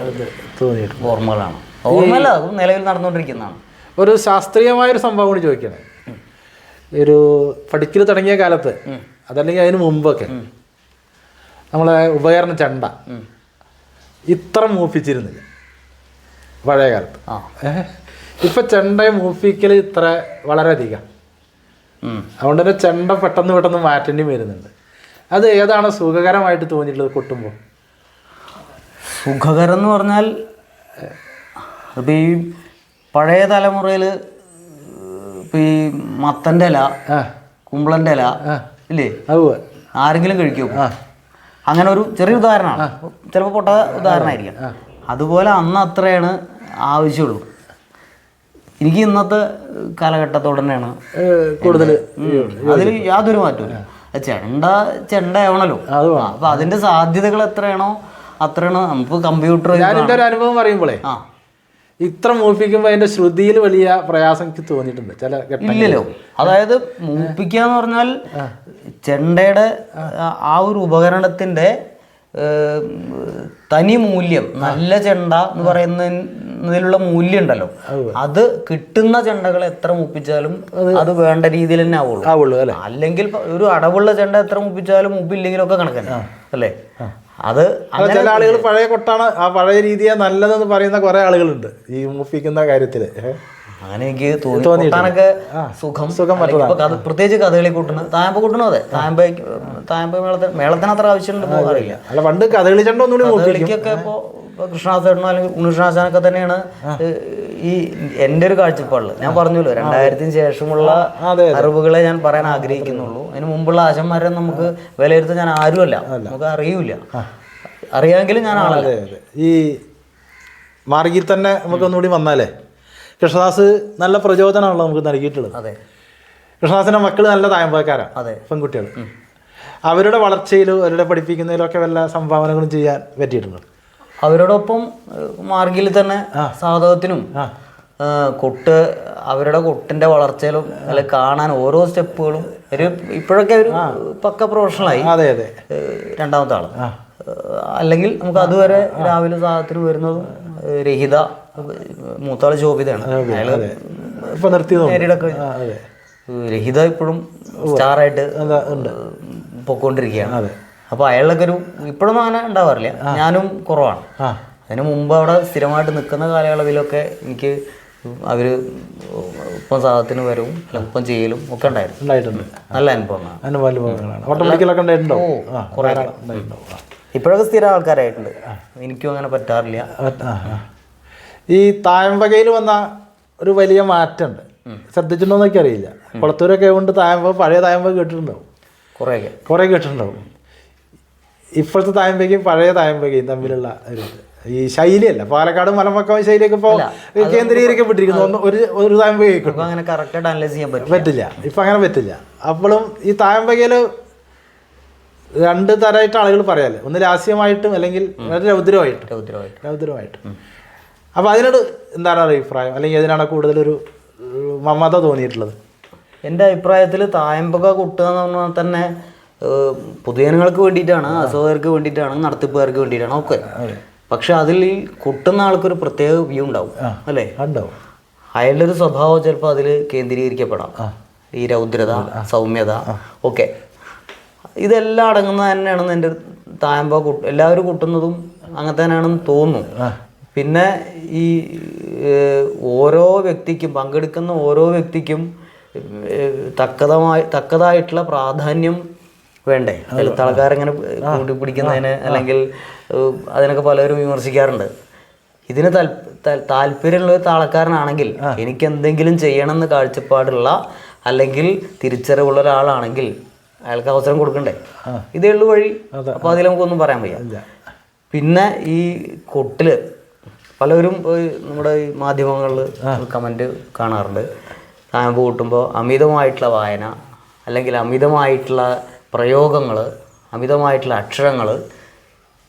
ഓർമ്മകളാണ്. ഓർമ്മയല്ല, അത് നിലവിൽ നടന്നുകൊണ്ടിരിക്കുന്നതാണ്. ഒരു ശാസ്ത്രീയമായൊരു സംഭവം കൂടി ചോദിക്കണേ. ഒരു പഠിക്കൽ തുടങ്ങിയ കാലത്ത് അതല്ലെങ്കിൽ അതിന് മുമ്പൊക്കെ നമ്മളെ ഉപകരണ ചെണ്ട ഇത്ര മൂപ്പിച്ചിരുന്നില്ല പഴയ കാലത്ത്. ഇപ്പം ചെണ്ടയെ മൂപ്പിക്കൽ ഇത്ര വളരെയധികം, അതുകൊണ്ട് തന്നെ ചെണ്ട പെട്ടെന്ന് മാറ്റേണ്ടി വരുന്നുണ്ട്. അത് ഏതാണ് സുഖകരമായിട്ട് തോന്നിയിട്ടുള്ളത് കൊട്ടുമ്പോൾ? സുഖകരം എന്ന് പറഞ്ഞാൽ ഇപ്പം ഈ പഴയ തലമുറയിൽ ഇപ്പം ഈ മത്തൻ്റെ ഇല, കുമ്പളൻ്റെ ഇല ഇല്ലേ, ആരെങ്കിലും കഴിക്കും. അങ്ങനെ ഒരു ചെറിയ ഉദാഹരണമാണ്, ചിലപ്പോൾ പൊട്ട ഉദാഹരണമായിരിക്കാം. അതുപോലെ അന്ന് അത്രയാണ് ആവശ്യമുള്ളൂ. എനിക്ക് ഇന്നത്തെ കാലഘട്ടത്തോടെ തന്നെയാണ് കൂടുതൽ, അതിൽ യാതൊരു മാറ്റമില്ല. ചെണ്ടയാവണല്ലോ, അപ്പം അതിൻ്റെ സാധ്യതകൾ എത്രയാണോ അത്രയാണ്. നമുക്ക് കമ്പ്യൂട്ടർ എൻ്റെ ഒരു അനുഭവം പറയുമ്പോഴേ ഇത്ര മൂപ്പിക്കുമ്പോൾ അതിൻ്റെ ശ്രുതിയിൽ വലിയ പ്രയാസം എനിക്ക് തോന്നിയിട്ടുണ്ട് ചില ഇല്ലല്ലോ. അതായത് മൂപ്പിക്കുക എന്ന് പറഞ്ഞാൽ ചെണ്ടയുടെ ആ ഒരു ഉപകരണത്തിൻ്റെ തനി മൂല്യം, നല്ല ചെണ്ട എന്ന് പറയുന്നതിലുള്ള മൂല്യം ഉണ്ടല്ലോ, അത് കിട്ടുന്ന ചെണ്ടകൾ എത്ര മൂപ്പിച്ചാലും അത് വേണ്ട രീതിയിൽ തന്നെ ആവുള്ളൂ. അല്ലെങ്കിൽ ഒരു അടവുള്ള ചെണ്ട എത്ര മൂപ്പിച്ചാലും മൂപ്പില്ലെങ്കിലും ഒക്കെ കണക്കന്നെ അല്ലേ. അത് ചില ആളുകൾ പഴയ കൊട്ടാണ്, ആ പഴയ രീതിയാണ് നല്ലതെന്ന് പറയുന്ന കുറെ ആളുകളുണ്ട് ഈ മൂപ്പിക്കുന്ന കാര്യത്തിൽ. അങ്ങനെ എനിക്ക് തോന്നിട്ടാനൊക്കെ സുഖം പ്രത്യേകിച്ച് കഥകളി കൂട്ടുന്നത്, തായമ്പ കൂട്ടണോ. അതെ, തായമ്പ മേളത്തിന് അത്ര ആവശ്യമുണ്ട് അറിയില്ല. അല്ല, പണ്ട് കഥകളി ചെണ്ട കഥകളിക്കൊക്കെ ഇപ്പോൾ കൃഷ്ണദാസേട്ടനോ അല്ലെങ്കിൽ ഉണ്ണികൃഷ്ണാശാനൊക്കെ തന്നെയാണ് ഈ എൻ്റെ ഒരു കാഴ്ചപ്പാടിൽ. ഞാൻ പറഞ്ഞല്ലോ 2000-ന് ശേഷമുള്ള അറിവുകളെ ഞാൻ പറയാൻ ആഗ്രഹിക്കുന്നുള്ളൂ. അതിന് മുമ്പുള്ള ആശന്മാരെ നമുക്ക് വിലയിരുത്താൻ ഞാൻ ആരുമല്ല, നമുക്ക് അറിയില്ല. അറിയാമെങ്കിലും ഞാൻ ആളല്ല. ഈ മാർഗിൽ തന്നെ നമുക്കൊന്നുകൂടി വന്നാലേ, കൃഷ്ണദാസ് നല്ല പ്രചോദനമാണല്ലോ നമുക്ക് നൽകിയിട്ടുള്ളത്. അതെ, കൃഷ്ണദാസിൻ്റെ മക്കൾ നല്ല തായമ്പക്കാരാണ്. അതെ, പെൺകുട്ടികൾ. അവരുടെ വളർച്ചയിലും അവരുടെ പഠിപ്പിക്കുന്നതിലും ഒക്കെ വല്ല സംഭാവനകളും ചെയ്യാൻ പറ്റിയിട്ടുണ്ട്. അവരോടൊപ്പം മാർഗിൽ തന്നെ സാധകത്തിനും അവരുടെ കൊട്ടിൻ്റെ വളർച്ചയിലും അല്ലെങ്കിൽ കാണാൻ ഓരോ സ്റ്റെപ്പുകളും ഇപ്പോഴൊക്കെ ഒരു പക്ക പ്രൊഫഷണലായി. അതെ അതെ, രണ്ടാമത്തെ ആള്. അല്ലെങ്കിൽ നമുക്ക് അതുവരെ രാവിലെ സാധനത്തിന് വരുന്നതും രഹിത, മൂത്താള് ശോഭിതയാണ്. നേരിടൊക്കെ രഹിത ഇപ്പോഴും സ്റ്റാറായിട്ട് പൊക്കോണ്ടിരിക്കുകയാണ്. അപ്പോൾ അയാളൊക്കെ ഇപ്പോഴൊന്നും അങ്ങനെ ഉണ്ടാവാറില്ല, ഞാനും കുറവാണ്. അതിന് മുമ്പ് അവിടെ സ്ഥിരമായിട്ട് നിൽക്കുന്ന കാലയളവിലൊക്കെ എനിക്ക് അവർ ഒപ്പം സാധനത്തിന് വരവും ഒപ്പം ചെയ്യലും ഒക്കെ ഉണ്ടായിട്ടുണ്ട്. നല്ല അനുഭവങ്ങളാണ്. കുറേ ഇപ്പോഴൊക്കെ സ്ഥിരം ആൾക്കാരായിട്ടുണ്ട്. എനിക്കും അങ്ങനെ പറ്റാറില്ല. ഈ തായമ്പകയിൽ വന്ന ഒരു വലിയ മാറ്റമുണ്ട്, ശ്രദ്ധിച്ചിട്ടുണ്ടോന്നൊക്കെ അറിയില്ല. കുളത്തൂരൊക്കെ കൊണ്ട് പഴയ തായമ്പക കേട്ടിട്ടുണ്ടാവും, കുറേ കേട്ടിട്ടുണ്ടാവും. ഇപ്പോഴത്തെ തായമ്പകയും പഴയ തായമ്പകയും തമ്മിലുള്ള ഒരു ഈ ശൈലിയല്ല, പാലക്കാട് മലമക്ക ശൈലിയൊക്കെ ഇപ്പോൾ കേന്ദ്രീകരിക്കപ്പെട്ടിരിക്കുന്നു. ഒരു തായമ്പകയ്ക്ക് അങ്ങനെ കറക്റ്റായിട്ട് അനലൈസ് ചെയ്യാൻ പറ്റില്ല, ഇപ്പം അങ്ങനെ പറ്റില്ല. അപ്പോഴും ഈ തായമ്പകയിൽ 2 തരമായിട്ട് ആളുകൾ പറയാല്ലേ, ഒന്ന് ലാസ്യമായിട്ടും അല്ലെങ്കിൽ രൗദ്രമായിട്ടും. അപ്പോൾ അതിനോട് എന്താണ് അഭിപ്രായം, അല്ലെങ്കിൽ അതിനാണ് കൂടുതലൊരു മമത തോന്നിയിട്ടുള്ളത്? എൻ്റെ അഭിപ്രായത്തിൽ തായമ്പക കൊട്ടുക എന്ന് പറഞ്ഞാൽ തന്നെ പൊതുജനങ്ങൾക്ക് വേണ്ടിയിട്ടാണ്, അസുഖർക്ക് വേണ്ടിയിട്ടാണ്, നടത്തിപ്പുകാർക്ക് വേണ്ടിയിട്ടാണ് ഒക്കെ. പക്ഷെ അതിൽ ഈ കൊട്ടുന്ന ആൾക്കൊരു പ്രത്യേക വ്യൂ ഉണ്ടാവും അല്ലേ, ഉണ്ടാവും. അയാളുടെ ഒരു സ്വഭാവം ചിലപ്പോൾ അതിൽ കേന്ദ്രീകരിക്കപ്പെടാം. ഈ രൗദ്രത, സൗമ്യത ഒക്കെ ഇതെല്ലാം അടങ്ങുന്നത് തന്നെയാണെന്ന് എൻ്റെ തായമ്പക എല്ലാവരും കൊട്ടുന്നതും അങ്ങനെ തന്നെയാണെന്ന് തോന്നുന്നു. പിന്നെ ഈ ഓരോ വ്യക്തിക്കും, പങ്കെടുക്കുന്ന ഓരോ വ്യക്തിക്കും തക്കതായിട്ടുള്ള പ്രാധാന്യം വേണ്ടേ? ചിലത്തെ ആൾക്കാരങ്ങനെ കൂട്ടിപ്പിടിക്കുന്നതിന് അല്ലെങ്കിൽ അതിനൊക്കെ പലരും വിമർശിക്കാറുണ്ട്. ഇതിന് താല്പര്യമുള്ള ഒരു ആൾക്കാരനാണെങ്കിൽ, എനിക്ക് എന്തെങ്കിലും ചെയ്യണമെന്ന് കാഴ്ചപ്പാടുള്ള അല്ലെങ്കിൽ തിരിച്ചറിവുള്ള ഒരാളാണെങ്കിൽ അയാൾക്ക് അവസരം കൊടുക്കണ്ടേ? ഇതേ ഉള്ളു വഴി. അപ്പോൾ അതിൽ നമുക്കൊന്നും പറയാൻ വയ്യ. പിന്നെ ഈ കൊട്ടില് പലരും നമ്മുടെ ഈ മാധ്യമങ്ങളിൽ കമൻറ്റ് കാണാറുണ്ട്, തായമ്പ് കൂട്ടുമ്പോൾ അമിതമായിട്ടുള്ള വായന അല്ലെങ്കിൽ അമിതമായിട്ടുള്ള പ്രയോഗങ്ങൾ, അമിതമായിട്ടുള്ള അക്ഷരങ്ങൾ.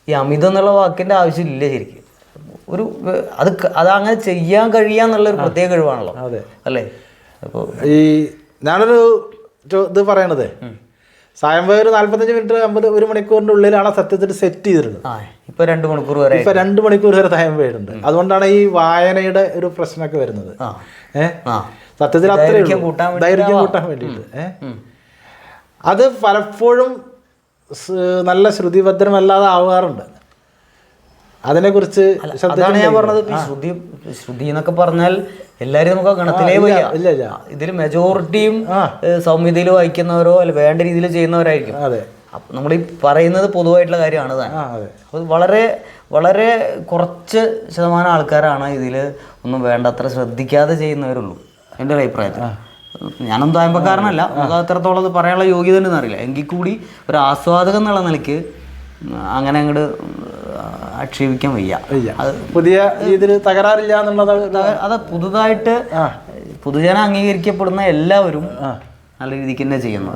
ഈ അമിതം എന്നുള്ള വാക്കിൻ്റെ ആവശ്യമില്ല ശരിക്കും. അതങ്ങനെ ചെയ്യാൻ കഴിയാന്നുള്ളൊരു പ്രത്യേക കഴിവാണല്ലോ അല്ലേ? അപ്പോൾ ഈ ഞാനൊരു ഇത് പറയണത്, സായമ്പക ഒരു 45 മിനിറ്റ് 1 മണിക്കൂറിൻ്റെ ഉള്ളിലാണ് സത്യത്തിൽ സെറ്റ് ചെയ്തിട്ടുള്ളത്. ഇപ്പോൾ 2 മണിക്കൂർ വരെ, ഇപ്പം 2 മണിക്കൂർ വരെ തായമ്പയുണ്ട്. അതുകൊണ്ടാണ് ഈ വായനയുടെ ഒരു പ്രശ്നമൊക്കെ വരുന്നത്. സത്യത്തിൽ ദൈർഘ്യം കൂട്ടാൻ വേണ്ടിയിട്ട്. അത് പലപ്പോഴും നല്ല ശ്രുതിഭദ്രമല്ലാതെ ആവാറുണ്ട്. അതിനെക്കുറിച്ച് അതാണ് ഞാൻ പറഞ്ഞത്. ശ്രുതി എന്നൊക്കെ പറഞ്ഞാൽ എല്ലാവരും നമുക്ക് ഗണത്തിലേ വയ്യ. ഇതിൽ മെജോറിറ്റിയും സൗമ്യതയിൽ വായിക്കുന്നവരോ അല്ല വേണ്ട രീതിയിൽ ചെയ്യുന്നവരായിരിക്കും. നമ്മൾ ഈ പറയുന്നത് പൊതുവായിട്ടുള്ള കാര്യമാണ് താൻ. അപ്പോൾ വളരെ വളരെ കുറച്ച് ശതമാനം ആൾക്കാരാണ് ഇതിൽ ഒന്നും വേണ്ടത്ര ശ്രദ്ധിക്കാതെ ചെയ്യുന്നവരുള്ളൂ എൻ്റെ ഒരു അഭിപ്രായത്തിൽ. ഞാനൊന്നും തായമ്പക്കാരനല്ല, നമുക്ക് അത്രത്തോളം അത് പറയാനുള്ള യോഗ്യത ഉണ്ടെന്ന് അറിയില്ല. എങ്കിൽ കൂടി ഒരു ആസ്വാദകം എന്നുള്ള നിലയ്ക്ക് അങ്ങനെ അങ്ങോട്ട് ആക്ഷേപിക്കാൻ വയ്യ. അത് പുതിയ രീതിയിൽ തകരാറില്ല എന്നുള്ളത്. അത് പുതുതായിട്ട് പൊതുജനം അംഗീകരിക്കപ്പെടുന്ന എല്ലാവരും നല്ല രീതിക്ക് തന്നെ ചെയ്യുന്നു.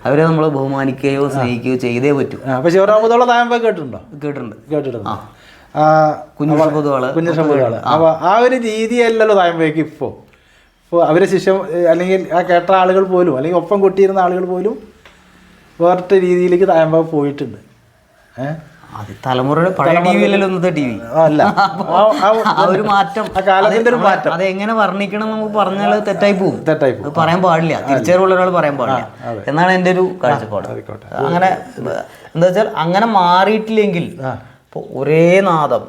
അവരെ നമ്മൾ ബഹുമാനിക്കുകയോ സ്നേഹിക്കുകയോ ചെയ്തേ പറ്റൂ. അപ്പോൾ ശിവരാമതോള തായമ്പ കേട്ടിട്ടുണ്ടോ? കേട്ടിട്ടുണ്ട്. കുഞ്ഞുഷമ്പുകള്. അപ്പോൾ ആ ഒരു രീതിയല്ലല്ലോ തായമ്പയ്ക്ക് ഇപ്പോൾ. അവരെ ശിഷ്യം അല്ലെങ്കിൽ ആ കേട്ട ആളുകൾ പോലും അല്ലെങ്കിൽ ഒപ്പം കൊട്ടിയിരുന്ന ആളുകൾ പോലും വേറിട്ട രീതിയിലേക്ക് തായമ്പ പോയിട്ടുണ്ട്. തലമുറയുടെ പഴയ ടി വിയിലല്ലോ ഇന്നത്തെ ടി വി അല്ല. ആ ഒരു മാറ്റം, അതെങ്ങനെ വർണ്ണിക്കണം നമുക്ക് പറഞ്ഞാൽ തെറ്റായി പോകും. അത് പറയാൻ പാടില്ല, തിരിച്ചറിവുള്ള ഒരാൾ പറയാൻ പാടില്ല എന്നാണ് എൻ്റെ ഒരു കാഴ്ചപ്പാട്. അങ്ങനെ എന്താ വെച്ചാൽ അങ്ങനെ മാറിയിട്ടില്ലെങ്കിൽ ഇപ്പോൾ ഒരേ നാദം,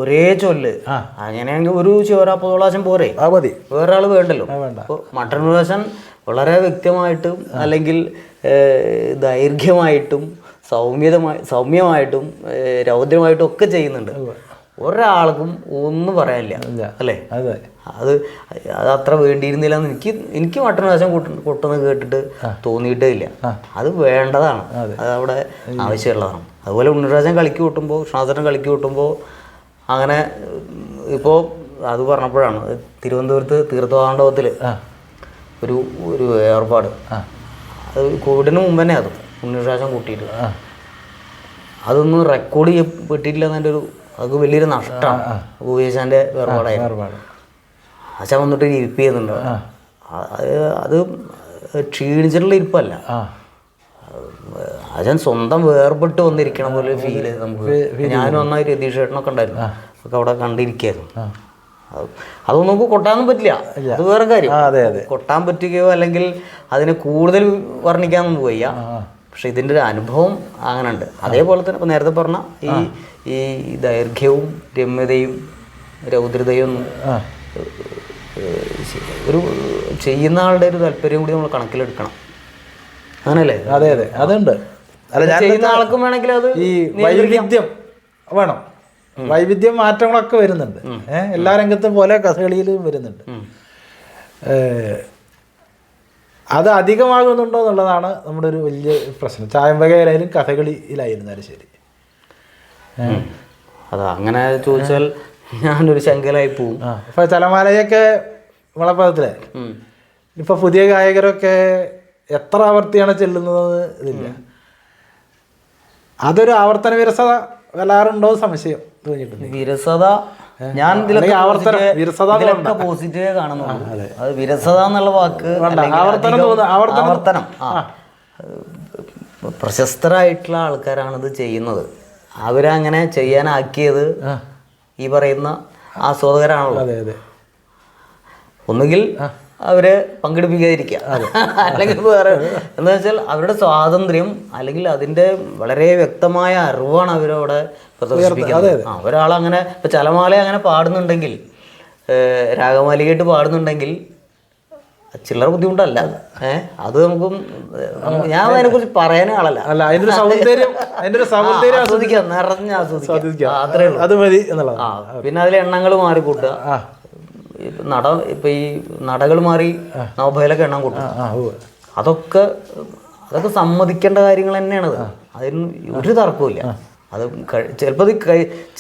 ഒരേ ചൊല്ല്, അങ്ങനെയാണെങ്കിൽ ഒരു ശിവരാമതോളാശം പോരെ, വേറൊരാൾ വേണ്ടല്ലോ. ഇപ്പോൾ മട്ടൻ പ്രവേശൻ വളരെ വ്യക്തമായിട്ടും അല്ലെങ്കിൽ ദൈർഘ്യമായിട്ടും സൗമ്യമായിട്ടും രൗദ്രമായിട്ടും ഒക്കെ ചെയ്യുന്നുണ്ട്. ഒരാൾക്കും ഒന്നും പറയാനില്ല അല്ലേ? അത് അത്ര വേണ്ടിയിരുന്നില്ല എന്ന് എനിക്ക് മട്ടൻ പ്രാവശ്യം കൊട്ടുന്നത് കേട്ടിട്ട് തോന്നിയിട്ടേ ഇല്ല. അത് വേണ്ടതാണ്, അത് അവിടെ ആവശ്യമുള്ളതാണ്. അതുപോലെ ഉണ്ണിരാജൻ കളിക്ക് കൂട്ടുമ്പോൾ, കൃഷ്ണാസേട്ടൻ കളിക്ക് കൂട്ടുമ്പോൾ അങ്ങനെ ഇപ്പോൾ അത് പറഞ്ഞപ്പോഴാണ് തിരുവനന്തപുരത്ത് തീർത്ഥവാണ്ഡവത്തിൽ ഒരു ഏർപ്പാട്, അത് കോവിഡിന് മുമ്പ് തന്നെ അത് ഉണ്ണിരാജൻ കൂട്ടിയിട്ട് അതൊന്നും റെക്കോർഡ് ചെയ്യപ്പെട്ടിട്ടില്ല എന്നതിൻ്റെ അത് വലിയൊരു നഷ്ടമാണ്. ഭൂപേശാൻ്റെ വേർപാടായിരുന്നു. അച്ഛൻ വന്നിട്ട് ഇരിപ്പ് ചെയ്യുന്നുണ്ട്. അത് ക്ഷീണിച്ചിട്ടുള്ള ഇരിപ്പല്ല, അച്ഛൻ സ്വന്തം വേർപെട്ട് വന്നിരിക്കണ പോലെ ഫീല് നമുക്ക്. ഞാനും ഒന്നായി രതീഷ് ചേട്ടനൊക്കെ ഉണ്ടായിരുന്നു, ഒക്കെ അവിടെ കണ്ടിരിക്കുകയായിരുന്നു. അതൊന്നും നമുക്ക് കൊട്ടാനൊന്നും പറ്റില്ല, അത് വേറെ കാര്യം. കൊട്ടാൻ പറ്റുകയോ അല്ലെങ്കിൽ അതിനെ കൂടുതൽ വർണ്ണിക്കാനൊന്നും വയ്യ. പക്ഷെ ഇതിൻ്റെ ഒരു അനുഭവം അങ്ങനെ ഉണ്ട്. അതേപോലെ തന്നെ ഇപ്പോൾ നേരത്തെ പറഞ്ഞ ഈ ദൈർഘ്യവും രമ്യതയും രൗദ്രതയും ഒരു ചെയ്യുന്ന ആളുടെ ഒരു താല്പര്യം കൂടി നമ്മൾ കണക്കിലെടുക്കണം. അങ്ങനല്ലേ? അതെ അതുണ്ട്. ചെയ്യുന്ന ആൾക്കും വേണമെങ്കിൽ അത് ഈ വൈവിധ്യം വേണം. വൈവിധ്യം മാറ്റങ്ങളൊക്കെ വരുന്നുണ്ട്. എല്ലാ രംഗത്തും പോലെ കഥകളിയിലും വരുന്നുണ്ട്. അത് അധികമാകുന്നുണ്ടോ എന്നുള്ളതാണ് നമ്മുടെ ഒരു വലിയ പ്രശ്നം. ചായമ്പകയിലായാലും കഥകളിയിലായിരുന്നാലും ശരി. അതാ അങ്ങനെ ചോദിച്ചാൽ ഞാനൊരു ശങ്കലായി പോവും. ഇപ്പൊ ചലമാലയൊക്കെ വളപ്പത്തിലെ ഇപ്പൊ പുതിയ ഗായകരൊക്കെ എത്ര ആവർത്തിയാണ് ചെല്ലുന്നത് ഇതില്ല. അതൊരു ആവർത്തന വിരസത വരാറുണ്ടോ സംശയം തോന്നിയിട്ടുണ്ട്. വിരസത ഞാൻ ഇതിലൊക്കെ പോസിറ്റീവ് കാണുന്നുള്ളൂ. അത് വിരസത എന്നുള്ള വാക്ക് ആവർത്തനം പ്രശസ്തരായിട്ടുള്ള ആൾക്കാരാണിത് ചെയ്യുന്നത്. അവരങ്ങനെ ചെയ്യാനാക്കിയത് ഈ പറയുന്ന ആസ്വാദകരാണല്ലോ. ഒന്നുകിൽ അവരെ പങ്കെടുപ്പിക്കാതിരിക്കുക, അല്ലെങ്കിൽ വേറെ എന്താ വെച്ചാൽ അവരുടെ സ്വാതന്ത്ര്യം അല്ലെങ്കിൽ അതിൻ്റെ വളരെ വ്യക്തമായ അറിവാണ് അവരവിടെ പ്രദർശിപ്പിക്കുന്നത്. ഒരാളങ്ങനെ ഇപ്പം ചലമാല അങ്ങനെ പാടുന്നുണ്ടെങ്കിൽ, രാഗമാലികയായിട്ട് പാടുന്നുണ്ടെങ്കിൽ ചില്ലറ ബുദ്ധിമുട്ടല്ല. അത് നമുക്കും ഞാൻ അതിനെക്കുറിച്ച് പറയാനേ ആളല്ല. ആസ്വദിക്കാം, നിറഞ്ഞ് ആസ്വദിക്കാം, അത്രേ ഉള്ളൂ. അത് മതി എന്നുള്ളത്. പിന്നെ അതിൽ എണ്ണങ്ങൾ മാറി കൂട്ടുക. ഇപ്പൊ ഈ നടകൾ മാറി നവഭയിലൊക്കെ എണ്ണം കൂട്ടും. അതൊക്കെ സമ്മതിക്കേണ്ട കാര്യങ്ങൾ തന്നെയാണത്. അതിന് ഒരു തർക്കമില്ല. അത് ചിലപ്പോൾ ഇത്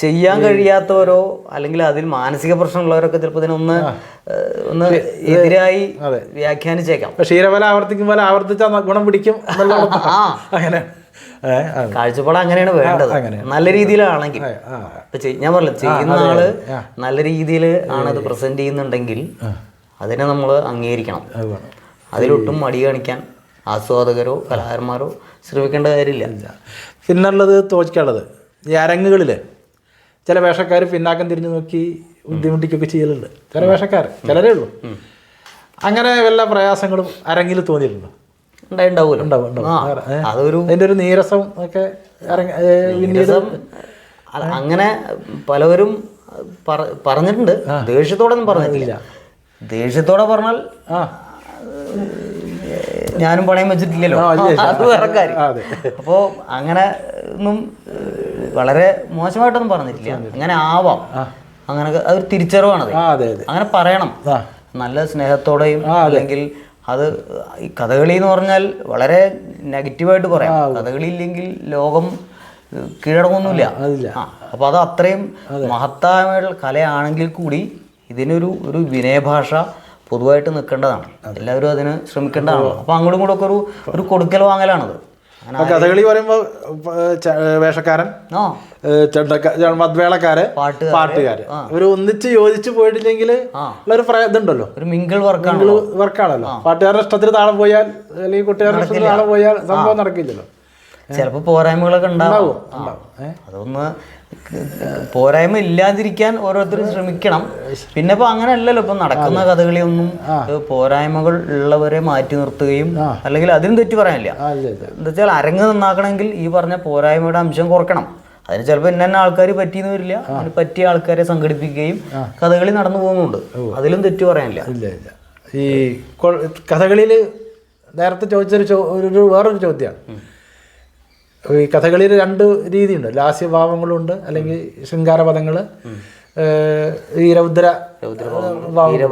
ചെയ്യാൻ കഴിയാത്തവരോ അല്ലെങ്കിൽ അതിൽ മാനസിക പ്രശ്നമുള്ളവരൊക്കെ ചിലപ്പോൾ ഇതിനൊന്ന് എതിരായി വ്യാഖ്യാനിച്ചേക്കാം. ക്ഷീരഫലം ആവർത്തിക്കുമ്പോൾ ആവർത്തിച്ച ഗുണം പിടിക്കും. അങ്ങനെ കാഴ്ചപ്പാട് അങ്ങനെയാണ് വേണ്ടത്. നല്ല രീതിയിലാണെങ്കിൽ ഞാൻ പറഞ്ഞില്ല, ചെയ്യുന്ന ആള് നല്ല രീതിയിൽ ആണത് പ്രസന്റ് ചെയ്യുന്നുണ്ടെങ്കിൽ അതിനെ നമ്മൾ അംഗീകരിക്കണം. അതിലൊട്ടും മടി കാണിക്കാൻ ആസ്വാദകരോ കലാകാരന്മാരോ ശ്രമിക്കേണ്ട കാര്യമില്ല. പിന്നുള്ളത് തോൽക്കാനുള്ളത് ഈ അരങ്ങുകളിൽ ചില വേഷക്കാർ പിന്നാക്കം തിരിഞ്ഞു നോക്കി ബുദ്ധിമുട്ടിക്കൊക്കെ ചെയ്യലുണ്ട്. ചില വേഷക്കാർ, ചിലരേ ഉള്ളൂ. അങ്ങനെ വല്ല പ്രയാസങ്ങളും അരങ്ങിൽ തോന്നിയിട്ടുണ്ടോ? അതിന്റെ ഒരു നീരസം ഒക്കെ അങ്ങനെ പലവരും പറഞ്ഞിട്ടുണ്ട്. ദേഷ്യത്തോടൊന്നും പറഞ്ഞിട്ടില്ല. ദേഷ്യത്തോടെ പറഞ്ഞാൽ ഞാനും പണയം വെച്ചിട്ടില്ലല്ലോ, അത് വേറെ കാര്യം. അപ്പോൾ അങ്ങനെ ഒന്നും വളരെ മോശമായിട്ടൊന്നും പറഞ്ഞിട്ടില്ല. അങ്ങനെ ആവാം, അങ്ങനെ അതൊരു തിരിച്ചറിവാണത്. അങ്ങനെ പറയണം നല്ല സ്നേഹത്തോടെയും. അല്ലെങ്കിൽ അത് ഈ കഥകളി എന്ന് പറഞ്ഞാൽ വളരെ നെഗറ്റീവായിട്ട് പറയാം. കഥകളി ഇല്ലെങ്കിൽ ലോകം കീഴടങ്ങൊന്നുമില്ല. അപ്പോൾ അത് അത്രയും മഹത്തായ കലയാണെങ്കിൽ കൂടി ഇതിനൊരു വിനയഭാഷ പൊതുവായിട്ട് നിൽക്കേണ്ടതാണ്. എല്ലാവരും അതിന് ശ്രമിക്കേണ്ടതാണ്. അപ്പോൾ അങ്ങോട്ടും ഇങ്ങോട്ടും ഒക്കെ ഒരു കൊടുക്കൽ വാങ്ങലാണത്. കഥകളി പറയുമ്പോൾ വേഷക്കാരൻ, മദ്വേളക്കാര്, പാട്ടുകാര് ഒരു ഒന്നിച്ച് യോജിച്ച് പോയിട്ടില്ലെങ്കിൽ ഒരു ഇതുണ്ടല്ലോ, ഒരു മിങ്കിൾ വർക്കാണല്ലോ. പാട്ടുകാരുടെ ഇഷ്ടത്തിന് താളം പോയാൽ അല്ലെങ്കിൽ കുട്ടികാരുടെ ഇഷ്ടത്തിന് താളം പോയാൽ സംഭവം നടക്കില്ലല്ലോ. ചിലപ്പോൾ പോരായ്മകളൊക്കെ ഉണ്ടാവും. അതൊന്ന് പോരായ്മ ഇല്ലാതിരിക്കാൻ ഓരോരുത്തരും ശ്രമിക്കണം. പിന്നെ ഇപ്പൊ അങ്ങനെ അല്ലല്ലോ ഇപ്പൊ നടക്കുന്ന കഥകളിയൊന്നും പോരായ്മകൾ ഉള്ളവരെ മാറ്റി നിർത്തുകയും അല്ലെങ്കിൽ അതിനും തെറ്റി പറയാനില്ല. എന്താ വെച്ചാൽ അരങ്ങ് നന്നാക്കണമെങ്കിൽ ഈ പറഞ്ഞ പോരായ്മയുടെ അംശം കുറയ്ക്കണം. അതിന് ചിലപ്പോൾ ഇന്ന ആൾക്കാർ പറ്റിയെന്ന് വരില്ല. അതിന് പറ്റിയ ആൾക്കാരെ സംഘടിപ്പിക്കുകയും കഥകളി നടന്നു പോകുന്നുണ്ട്. അതിലും തെറ്റ് പറയാനില്ല. ഈ കഥകളിയിൽ നേരത്തെ ചോദിച്ചൊരു വേറൊരു ചോദ്യമാണ്. ഈ കഥകളിയിൽ രണ്ട് രീതിയുണ്ട്. ലാസ്യഭാവങ്ങളുണ്ട്, അല്ലെങ്കിൽ ശൃംഗാരപദങ്ങൾ,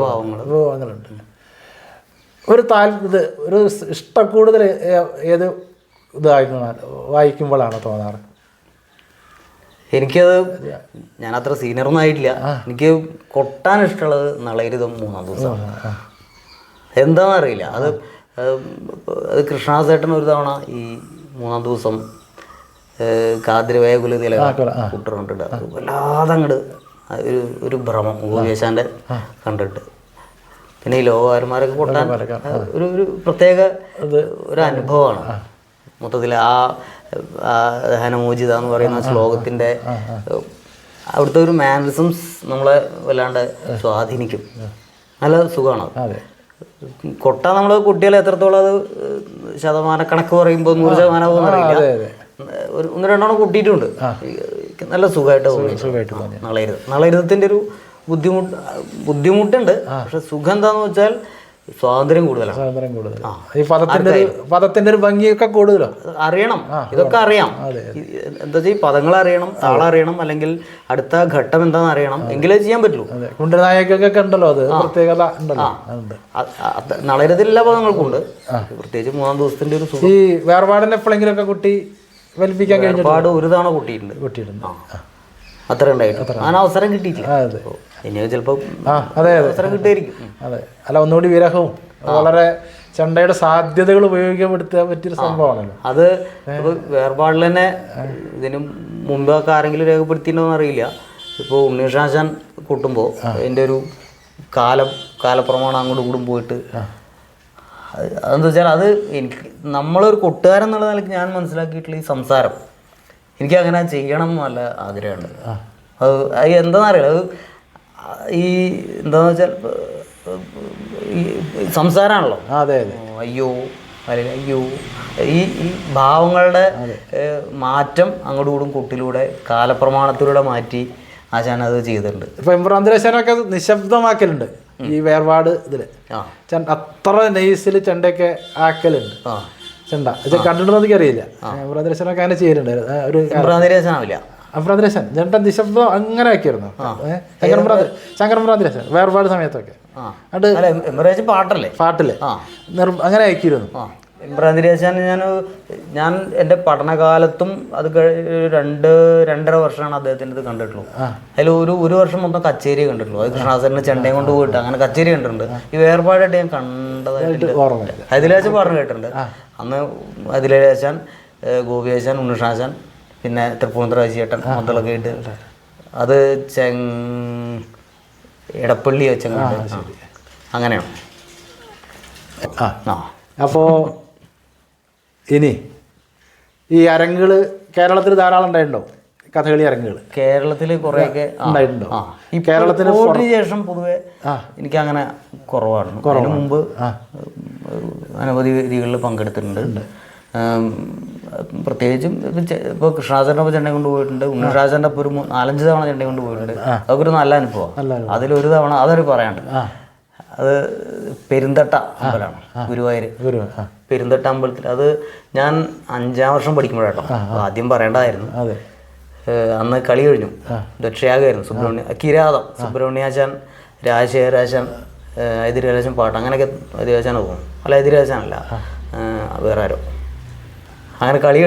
ഭാവങ്ങളുണ്ട്. ഒരു ഒരു ഇഷ്ടം കൂടുതൽ ഏത് വായിക്കുമ്പോഴാണ് തോന്നാറ്? എനിക്കത് ഞാനത്ര സീനിയറൊന്നും ആയിട്ടില്ല. എനിക്ക് കൊട്ടാൻ ഇഷ്ടമുള്ളത് നളയരുതം 3-ാം ദിവസം. എന്താണെന്നറിയില്ല. അത് കൃഷ്ണദാസേട്ടൻ ഒരു തവണ ഈ 3-ാം ദിവസം കാതിരവയ കുലതില കൂട്ടുകൊണ്ടിട്ട് അത് വല്ലാതെ അങ്ങോട്ട് ഒരു ഭ്രമം ഉപദേശാൻ്റെ കണ്ടിട്ട്. പിന്നെ ഈ ലോകകാരന്മാരൊക്കെ കൊട്ടാൻ ഒരു പ്രത്യേക ഒരു അനുഭവമാണ് മൊത്തത്തിൽ. ഹനമോചിത എന്ന് പറയുന്ന ശ്ലോകത്തിൻ്റെ അവിടുത്തെ ഒരു മാനറിസംസ് നമ്മളെ വല്ലാണ്ട് സ്വാധീനിക്കും. നല്ല സുഖമാണ്. കൊട്ട നമ്മൾ കുട്ടികളെ എത്രത്തോളം അത് ശതമാനക്കണക്ക് പറയുമ്പോൾ 100% അറിയില്ല. ഒരു 1-2 കൂട്ടിയിട്ടുണ്ട്. നല്ല സുഖമായിട്ട് തോന്നി. നളയരുതത്തിൻ്റെ ഒരു ബുദ്ധിമുട്ടുണ്ട്. പക്ഷെ സുഖം എന്താന്ന് വെച്ചാൽ സ്വാതന്ത്ര്യം കൂടുതലാണ്. പദത്തിന്റെ ഒരു ഭംഗിയൊക്കെ കൂടുതലോ അറിയണം. ഇതൊക്കെ അറിയാം. എന്താ വെച്ചാൽ ഈ പദങ്ങൾ അറിയണം, താളം അറിയണം, അല്ലെങ്കിൽ അടുത്ത ഘട്ടം എന്താണെന്ന് അറിയണം. എങ്കിലേ ചെയ്യാൻ പറ്റുള്ളൂ. കുണ്ടനായകൊക്കെ ഉണ്ടല്ലോ, അത് പ്രത്യേകത ഉണ്ടല്ലോ. നളയരുതത്തിൽ എല്ലാ പദങ്ങൾക്കും ഉണ്ട്. പ്രത്യേകിച്ച് 3-ാം ദിവസത്തിന്റെ ഒരു സുഖം. ഈ വേർപാടിന് എപ്പോഴെങ്കിലും ഒക്കെ കുട്ടി വലിപ്പിക്കാൻ കഴിഞ്ഞ ഒരുപാട് ഒരു തവണ കൂട്ടിയിട്ടുണ്ട്. അത്ര ഉണ്ടായിട്ട് അങ്ങനെ അവസരം കിട്ടിയിട്ടില്ല. ഇനി ചിലപ്പോൾ അവസരം കിട്ടുമായിരിക്കും. അതെ, അല്ല ഒന്നുകൂടി വിരഹവും വളരെ ചെണ്ടയുടെ സാധ്യതകൾ ഉപയോഗിക്കപ്പെടുത്താൻ പറ്റിയൊരു സംഭവമാണല്ലോ അത്. ഇപ്പോൾ വേർപാടിൽ തന്നെ ഇതിന് മുമ്പൊക്കെ ആരെങ്കിലും രേഖപ്പെടുത്തിയിട്ടുണ്ടോന്ന് അറിയില്ല. ഇപ്പോൾ ഉണ്ണീഷാശാൻ കൂട്ടുമ്പോൾ അതിൻ്റെ ഒരു കാലപ്രമാണം അങ്ങോട്ടും ഇങ്ങോട്ടും പോയിട്ട് അതെന്താ വെച്ചാൽ അത് എനിക്ക് നമ്മളൊരു കൊട്ടുകാരൻ എന്നുള്ള നിലയ്ക്ക് ഞാൻ മനസ്സിലാക്കിയിട്ടുള്ള ഈ സംസാരം എനിക്ക് അങ്ങനെ ചെയ്യണം നല്ല ആഗ്രഹമുണ്ട്. അത് എന്താണെന്നറിയില്ല, അത് ഈ എന്താണെന്ന് വെച്ചാൽ ഈ സംസാരമാണല്ലോ. അയ്യോ അല്ലെങ്കിൽ അയ്യോ ഈ ഭാവങ്ങളുടെ മാറ്റം അങ്ങോട്ടും ഇങ്ങോട്ടും കൊട്ടിലൂടെ കാലപ്രമാണത്തിലൂടെ മാറ്റി ആശാൻ അത് ചെയ്തിട്ടുണ്ട്. ഇപ്പൊ ഇമ്രാന്തിരാശാനൊക്കെ നിശബ്ദമാക്കലുണ്ട് ഈ വേർപാട് ഇതില്. അത്ര നൈസിൽ ചെണ്ടയൊക്കെ ആക്കലുണ്ട്. ചെണ്ട കണ്ടിട്ടുണ്ടോ എനിക്കറിയില്ല. ഇമ്രാന്തിരാശാനൊക്കെ അങ്ങനെ ചെയ്യലുണ്ട്. ഒരു ഇമ്രാന്തിരാശാനാവില്ല, അഫ്രാന്തിരാശാൻ ചേട്ടൻ നിശബ്ദം അങ്ങനെ ആക്കിയിരുന്നു. ശങ്കർ ഇമ്രാന്തിരാശാൻ വേർപാട് സമയത്തൊക്കെ പാട്ടില് അങ്ങനെ ആക്കിയിരുന്നു. ഇമ്രാന്തിരാശാൻ ഞാൻ എൻ്റെ പഠനകാലത്തും അത് 2-2.5 വർഷമാണ് അദ്ദേഹത്തിൻ്റെ കണ്ടിട്ടുള്ളൂ. അതിൽ ഒരു വർഷം മൊത്തം കച്ചേരി കണ്ടിട്ടുള്ളൂ. അത് കൃഷ്ണാസറിന് ചെണ്ടയും കൊണ്ട് പോയിട്ട് അങ്ങനെ കച്ചേരി കണ്ടിട്ടുണ്ട്. ഈ വേർപാടായിട്ട് ഞാൻ കണ്ടതായിട്ട് ഓർമ്മയില്ല. അതിലേശൻ പാടുന്ന കേട്ടിട്ടുണ്ട്. അന്ന് അതിലേശാൻ, ഗോപിയാശാൻ, ഉണ്ണിഷാശാൻ, പിന്നെ തൃപ്പൂണിത്തുറ ചേട്ടൻ മൊത്തമൊക്കെ ആയിട്ട് അത് എടപ്പള്ളി വെച്ചങ്ങോട്ട് അങ്ങനെയാണ്. അപ്പോൾ ഇനി ഈ അരങ്ങുകൾ കേരളത്തിൽ ധാരാളം ഉണ്ടായിട്ടുണ്ടോ? കഥകളി അരങ്ങുകൾ കേരളത്തിൽ കുറേയൊക്കെ ഉണ്ടായിട്ടുണ്ടോ? ഈ കേരളത്തിന് ശേഷം പൊതുവെ എനിക്ക് അങ്ങനെ കുറവാണ്. അതിന് മുമ്പ് അനവധി രീതികളിൽ പങ്കെടുത്തിട്ടുണ്ട്. പ്രത്യേകിച്ചും ഇപ്പോൾ കൃഷ്ണാചാരൻ്റെ ഒപ്പം ചെണ്ടയും കൊണ്ട് പോയിട്ടുണ്ട്. ഉണ്ണിരാജൻ്റെ ഒപ്പം ഒരു 4-5 തവണ ചെണ്ടയും കൊണ്ട് പോയിട്ടുണ്ട്. അതൊക്കെ ഒരു നല്ല അനുഭവമാണ്. അതിലൊരു തവണ അതൊരു പറയാണ്ട്, അത് പെരുന്തട്ട അമ്പലമാണ്, ഗുരുവായൂർ പെരുന്തട്ട അമ്പലത്തിൽ. അത് ഞാൻ 5-ാം വർഷം പഠിക്കുമ്പോഴാട്ടോ. ആദ്യം പറയേണ്ടതായിരുന്നു. അന്ന് കളി കഴിഞ്ഞു, ദക്ഷയാഗമായിരുന്നു. കിരാതം സുബ്രഹ്മണ്യാശാൻ, രാജശേഖരാശാൻ, എതിരാശാൻ പാട്ട് അങ്ങനെയൊക്കെ. എതിരാശാൻ പോകും, അല്ല എതിരാശാനല്ല, വേറെ ആരോ. അങ്ങനെ കളി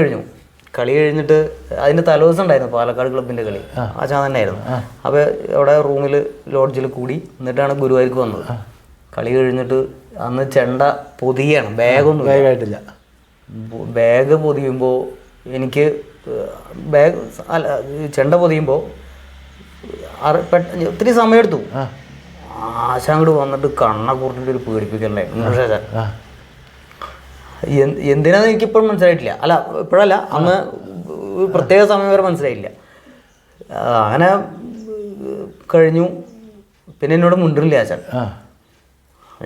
കഴിഞ്ഞിട്ട് അതിൻ്റെ തലേദിവസം ഉണ്ടായിരുന്നു പാലക്കാട് ക്ലബിൻ്റെ കളി. ആശാൻ തന്നെയായിരുന്നു. അപ്പോൾ അവിടെ റൂമിൽ ലോഡ്ജിൽ കൂടി എന്നിട്ടാണ് ഗുരുവായൂർക്ക് വന്നത്. കളി കഴിഞ്ഞിട്ട് അന്ന് ചെണ്ട പൊതിയാണ്, ബാഗൊന്നും ബാഗായിട്ടില്ല. ബാഗ് പൊതിയുമ്പോൾ എനിക്ക് ചെണ്ട പൊതിയുമ്പോൾ ഒത്തിരി സമയമെടുത്തു. ആശാൻ അങ്ങോട്ട് വന്നിട്ട് കണ്ണ കൂർത്തിട്ട് ഒരു പേടിപ്പിക്കല്ലേ ഉണ്ണിഷാശാൻ. എന്തിനാന്ന് എനിക്കിപ്പോഴും മനസ്സിലായിട്ടില്ല. അല്ല ഇപ്പോഴല്ല, അന്ന് പ്രത്യേക സമയം വരെ മനസ്സിലായില്ല. അങ്ങനെ കഴിഞ്ഞു. പിന്നെ എന്നോട് മുണ്ടില്ല ആശാൻ.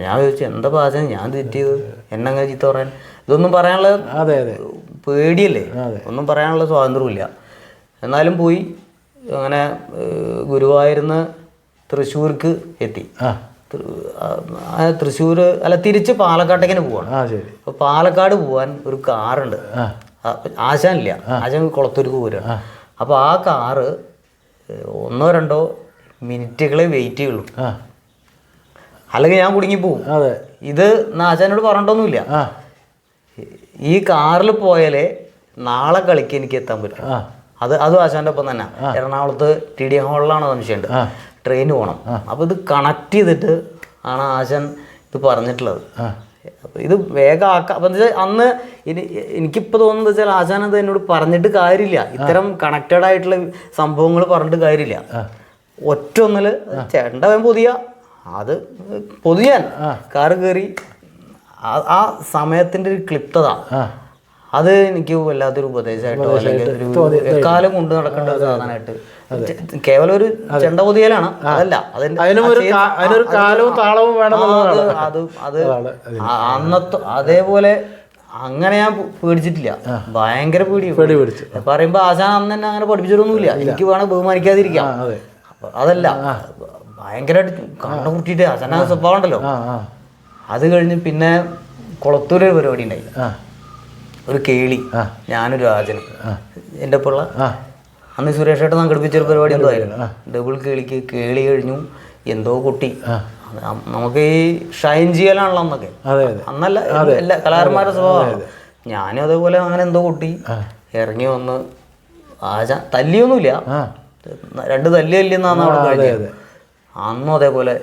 ഞാൻ ചോദിച്ചു എന്താ ആശാൻ ഞാൻ തെറ്റിയത്, എന്നെങ്ങനെ ചീത്ത പറയാൻ? ഇതൊന്നും പറയാനുള്ള പേടിയല്ലേ, ഒന്നും പറയാനുള്ള സ്വാതന്ത്ര്യമില്ല. എന്നാലും പോയി. അങ്ങനെ ഗുരുവായൂരിന്ന് തൃശ്ശൂർക്ക് എത്തി. തൃശ്ശൂർ അല്ല തിരിച്ച് പാലക്കാട്ടേക്കിന് പോവാണ്. അപ്പോൾ പാലക്കാട് പോവാൻ ഒരു കാറുണ്ട്. ആശാനില്ല, ആശാൻ കുളത്തൂർക്ക് പോരുകയാണ്. അപ്പോൾ ആ കാറ് 1-2 മിനിറ്റുകളെ വെയിറ്റ് ചെയ്യുള്ളൂ, അല്ലെങ്കിൽ ഞാൻ കുടുങ്ങിപ്പോവും. ഇത് ആശാനോട് പറഞ്ഞിട്ടൊന്നുമില്ല. ഈ കാറിൽ പോയാലേ നാളെ കളിക്ക് എനിക്ക് എത്താൻ പറ്റും. അതും ആശാൻ്റെ ഒപ്പം തന്നെ. എറണാകുളത്ത് TD ഹോളിലാണ് സംശയമുണ്ട്, ട്രെയിന് പോകണം. അപ്പോൾ ഇത് കണക്ട് ചെയ്തിട്ട് ആണ് ആശാൻ ഇത് പറഞ്ഞിട്ടുള്ളത്. അപ്പോൾ ഇത് വേഗം ആക്കാം. അപ്പം എന്താ വെച്ചാൽ അന്ന് എനിക്കിപ്പോൾ തോന്നുന്നത് വെച്ചാൽ ആശാൻ അത് എന്നോട് പറഞ്ഞിട്ട് കാര്യമില്ല. ഇത്തരം കണക്റ്റഡ് ആയിട്ടുള്ള സംഭവങ്ങൾ പറഞ്ഞിട്ട് കാര്യമില്ല. ഒറ്റൊന്നിൽ ചെണ്ട പൊതിയ, അത് പൊതിയാൻ കാറ് കയറി ആ സമയത്തിൻ്റെ ഒരു ക്ലിപ്തത, അത് എനിക്ക് വല്ലാത്തൊരു ഉപദേശമായിട്ടോ അല്ലെങ്കിൽ ഒരു എക്കാലം കൊണ്ട് നടക്കേണ്ട ഒരു സാധനമായിട്ട്. കേവലം ഒരു ചെണ്ട പൊതിയലാണ്, അതല്ല. അത് അന്നത്തെ അതേപോലെ അങ്ങനെ ഞാൻ പേടിച്ചിട്ടില്ല. ഭയങ്കര പേടി പറയുമ്പോ ആശാൻ അന്ന് തന്നെ അങ്ങനെ പഠിപ്പിച്ചിട്ടൊന്നുമില്ല. എനിക്ക് വേണം ബഹുമാനിക്കാതിരിക്കാം. അതല്ല, ഭയങ്കരമായിട്ട് കണ്ണു കുട്ടിയിട്ട് ആശാന സ്വഭാവം ഉണ്ടല്ലോ. അത് കഴിഞ്ഞ് പിന്നെ കുളത്തൂര് ഒരു പരിപാടി ഉണ്ടായി. ഒരു കേളി, ഞാനൊരു രാജനും എൻ്റെ ഒപ്പമുള്ള. അന്ന് സുരേഷ് ഏട്ടൻ സംഘടിപ്പിച്ചൊരു പരിപാടി എന്തോ ആയിരുന്നു. ഡബിൾ കേളി കഴിഞ്ഞു, എന്തോ കുട്ടി. നമുക്ക് ഈ ഷൈൻ ചെയ്യലാണല്ലോ അന്നൊക്കെ. അന്നല്ല, എല്ലാ കലാകാരന്മാരുടെ സ്വഭാവമാണ്. ഞാനും അതേപോലെ അങ്ങനെ എന്തോ കുട്ടി ഇറങ്ങി വന്ന് ആശാൻ തല്ലിയൊന്നുമില്ല. രണ്ട് തല്ലിയെന്നാണ് അവിടെ കഴിഞ്ഞത്. അന്നും അതേപോലെ.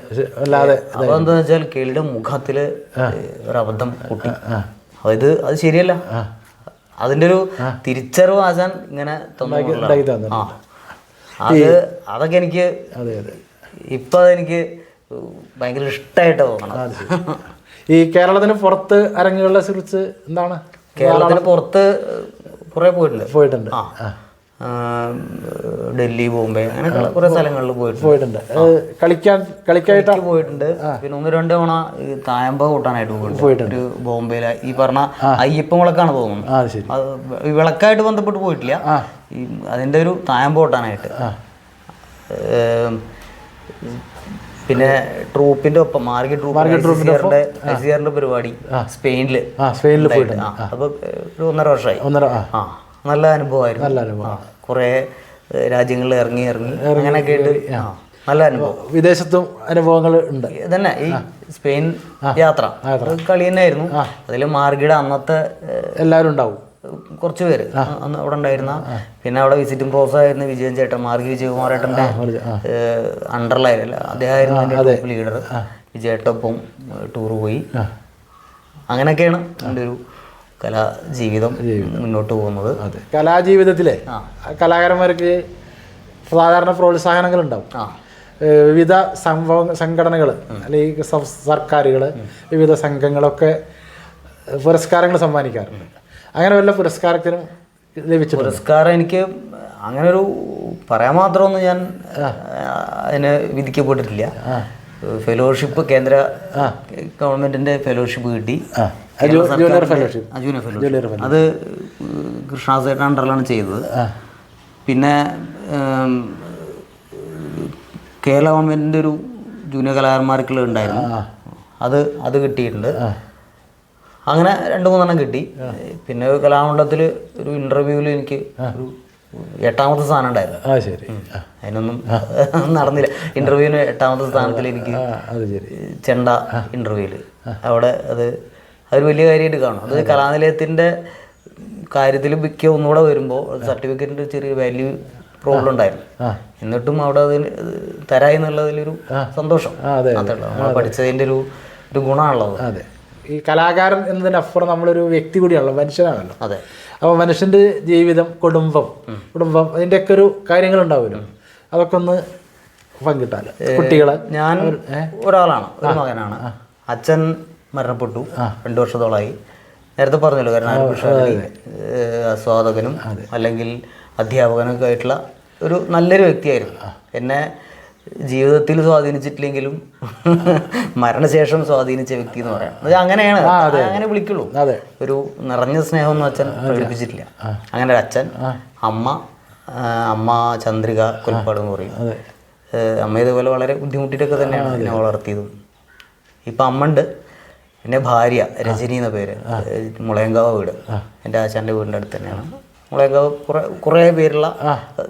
അല്ലാതെ അപ്പൊ എന്താന്ന് വെച്ചാൽ കിളിയുടെ മുഖത്തില് ഒരബദ്ധം പൊട്ടി. അത് ശരിയല്ല. അതിന്റെ ഒരു തിരിച്ചറിവ് ആശാൻ ഇങ്ങനെ അതൊക്കെ എനിക്ക് ഇപ്പൊ അതെനിക്ക് ഭയങ്കര ഇഷ്ടമായിട്ട് തോന്നണം. ഈ കേരളത്തിന് പുറത്ത് അരങ്ങുകളെ കുറിച്ച് എന്താണ്? കേരളത്തിന് പുറത്ത് കുറെ പോയിട്ടുണ്ട്. ഡൽഹി, ബോംബെ, അങ്ങനെ കുറെ സ്ഥലങ്ങളിൽ പോയിട്ടുണ്ട്. കളിക്കായിട്ട് പോയിട്ടുണ്ട്. പിന്നെ 1-2 തവണ ഈ തായമ്പ കൂട്ടാനായിട്ട് പോയിട്ടുണ്ട്. ഒരു ബോംബെയിലെ ഈ പറഞ്ഞ അയ്യപ്പൻ വിളക്കാണ് തോന്നുന്നു. ഈ വിളക്കായിട്ട് ബന്ധപ്പെട്ട് പോയിട്ടില്ല. ഈ അതിന്റെ ഒരു തായമ്പ കൂട്ടാനായിട്ട്. പിന്നെ ട്രൂപ്പിന്റെ ഒപ്പം മാർഗി ട്രൂപ്പിന്റെ പരിപാടി സ്പെയിനില് പോയിട്ടുണ്ട്. അപ്പൊ ഒരു 1.5 വർഷമായി. നല്ല അനുഭവമായിരുന്നു. കുറെ രാജ്യങ്ങളിൽ ഇറങ്ങി അങ്ങനെയൊക്കെ ആയിട്ട് നല്ല അനുഭവം. വിദേശത്തും അനുഭവങ്ങൾ ഉണ്ട്. ഇതന്നെ ഈ സ്പെയിൻ യാത്ര കളി തന്നെയായിരുന്നു. അതിൽ മാർഗിയുടെ അന്നത്തെ എല്ലാവരും ഉണ്ടാവും, കുറച്ച് പേര് അന്ന് അവിടെ ഉണ്ടായിരുന്ന. പിന്നെ അവിടെ വിസിറ്റിംഗ് പ്രോസസ് ആയിരുന്നു വിജയൻ ചേട്ടൻ, മാർഗി വിജയകുമാരേട്ടൻ്റെ അണ്ടറിലായിരുന്നില്ല, അദ്ദേഹമായിരുന്നു ലീഡർ. വിജയേട്ടൊപ്പം ടൂർ പോയി. അങ്ങനെയൊക്കെയാണ് എൻ്റെ ഒരു കലാജീവിതം മുന്നോട്ട് പോകുന്നത്. അതെ, കലാജീവിതത്തിലെ കലാകാരന്മാർക്ക് സാധാരണ പ്രോത്സാഹനങ്ങൾ ഉണ്ടാവും. വിവിധ സംഘടനകൾ അല്ലെങ്കിൽ സർക്കാരുകൾ, വിവിധ സംഘങ്ങളൊക്കെ പുരസ്കാരങ്ങൾ സമ്മാനിക്കാറുണ്ട്. അങ്ങനെ വല്ല പുരസ്കാരത്തിനും ലഭിച്ചിട്ടുണ്ട്? പുരസ്കാരം എനിക്ക് അങ്ങനെ ഒരു പറയാൻ മാത്രമൊന്നും ഞാൻ അതിന് വിധിക്കപ്പെട്ടിട്ടില്ല. ഫെലോഷിപ്പ്, കേന്ദ്ര ഗവൺമെന്റിന്റെ ഫെലോഷിപ്പ് കിട്ടി. ജൂനിയർ ഫെലോഷിപ്പ് അത് കൃഷ്ണദാസേട്ടൻ അണ്ടറിലാണ് ചെയ്തത്. പിന്നെ കേരള ഗവൺമെന്റിന്റെ ഒരു ജൂനിയർ കലാകാരന്മാർക്കുള്ള ഉണ്ടായിരുന്നു, അത് കിട്ടിയിട്ടുണ്ട്. അങ്ങനെ 2-3 കിട്ടി. പിന്നെ കലാമണ്ഡലത്തിൽ ഒരു ഇന്റർവ്യൂവിൽ എനിക്ക് ഒരു 8ാമത്തെ സ്ഥാനം ഉണ്ടായിരുന്നു. അതിനൊന്നും നടന്നില്ല. ഇന്റർവ്യൂവിന് 8ാമത്തെ സ്ഥാനത്തിൽ എനിക്ക് ചെണ്ട ഇന്റർവ്യൂവിൽ അവിടെ അതൊരു വലിയ കാര്യമായിട്ട് കാണും. അത് കലാനിലയത്തിൻ്റെ കാര്യത്തിൽ മിക്ക ഒന്നുകൂടെ വരുമ്പോൾ സർട്ടിഫിക്കറ്റിൻ്റെ ചെറിയ വാല്യൂ പ്രോബ്ലം ഉണ്ടായിരുന്നു. എന്നിട്ടും അവിടെ അതിന് തരായി എന്നുള്ളതിലൊരു സന്തോഷം. നമ്മൾ പഠിച്ചതിൻ്റെ ഒരു ഗുണമാണുള്ളത്. അതെ, ഈ കലാകാരൻ എന്നതിനപ്പുറം നമ്മളൊരു വ്യക്തി കൂടിയാണല്ലോ, മനുഷ്യനാണല്ലോ. അതെ. അപ്പോൾ മനുഷ്യൻ്റെ ജീവിതം, കുടുംബം അതിൻ്റെയൊക്കെ ഒരു കാര്യങ്ങളുണ്ടാവുമല്ലോ, അതൊക്കെ ഒന്ന് പങ്കിട്ടാലോ കുട്ടികളെ. ഞാൻ ഒരാളാണ്, ഒരു മകനാണ്. അച്ഛൻ മരണപ്പെട്ടു 2 വർഷത്തോളമായി. നേരത്തെ പറഞ്ഞല്ലോ, കാരണം ആസ്വാദകനും അല്ലെങ്കിൽ അധ്യാപകനൊക്കെ ആയിട്ടുള്ള ഒരു നല്ലൊരു വ്യക്തിയായിരുന്നു. എന്നെ ജീവിതത്തിൽ സ്വാധീനിച്ചിട്ടില്ലെങ്കിലും മരണശേഷം സ്വാധീനിച്ച വ്യക്തി എന്ന് പറയാം. അത് അങ്ങനെയാണ്, അങ്ങനെ വിളിക്കുള്ളൂ. ഒരു നിറഞ്ഞ സ്നേഹമൊന്നും അച്ഛൻ പ്രകടിപ്പിച്ചിട്ടില്ല. അങ്ങനെ ഒരു അച്ഛൻ, അമ്മ ചന്ദ്രിക കൊൽപ്പാട് എന്ന് പറയും. അമ്മ ഇതുപോലെ വളരെ ബുദ്ധിമുട്ടിയിട്ടൊക്കെ തന്നെയാണ് എന്നെ വളർത്തിയതും. ഇപ്പം അമ്മ ഉണ്ട്. പിന്നെ ഭാര്യ രജനി എന്ന പേര്, മുളയങ്കാവ് വീട്. എൻ്റെ ആശാൻ്റെ വീടിൻ്റെ അടുത്ത് തന്നെയാണ് മുളയങ്കാവ്. കുറേ പേരുള്ള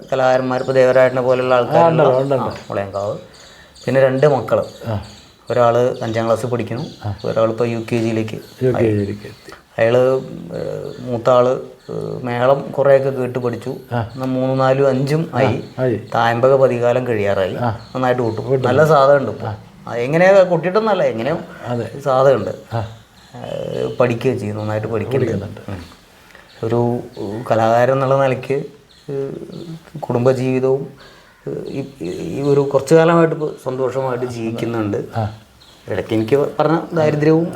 കലാകാരന്മാർ, ഇപ്പോൾ ദേവരായനെ പോലെയുള്ള ആൾക്കാരുണ്ട് മുളയങ്കാവ്. പിന്നെ 2 മക്കൾ, ഒരാൾ 5ാം ക്ലാസ്സിൽ പഠിക്കുന്നു, ഒരാളിപ്പോൾ UKG അയാൾ മൂത്ത ആള് മേളം കുറേയൊക്കെ കേട്ട് പഠിച്ചു. 3, 4, 5 ആയി. തായമ്പക പതികാലം കഴിയാറായി. നന്നായിട്ട് കൂട്ടും. നല്ല സാധനമുണ്ട് ഇപ്പോൾ. എങ്ങനെയാ കൊട്ടിയിട്ടൊന്നല്ല, എങ്ങനെയും സാധനമുണ്ട്. പഠിക്കുകയും ചെയ്യും, നന്നായിട്ട് പഠിക്കുന്നുണ്ട്. ഒരു കലാകാരൻ എന്നുള്ള നിലയ്ക്ക് കുടുംബജീവിതവും ഈ ഒരു കുറച്ചു കാലമായിട്ട് ഇപ്പോൾ സന്തോഷമായിട്ട് ജീവിക്കുന്നുണ്ട്. ഇടയ്ക്ക് എനിക്ക് പറഞ്ഞ ദാരിദ്ര്യവും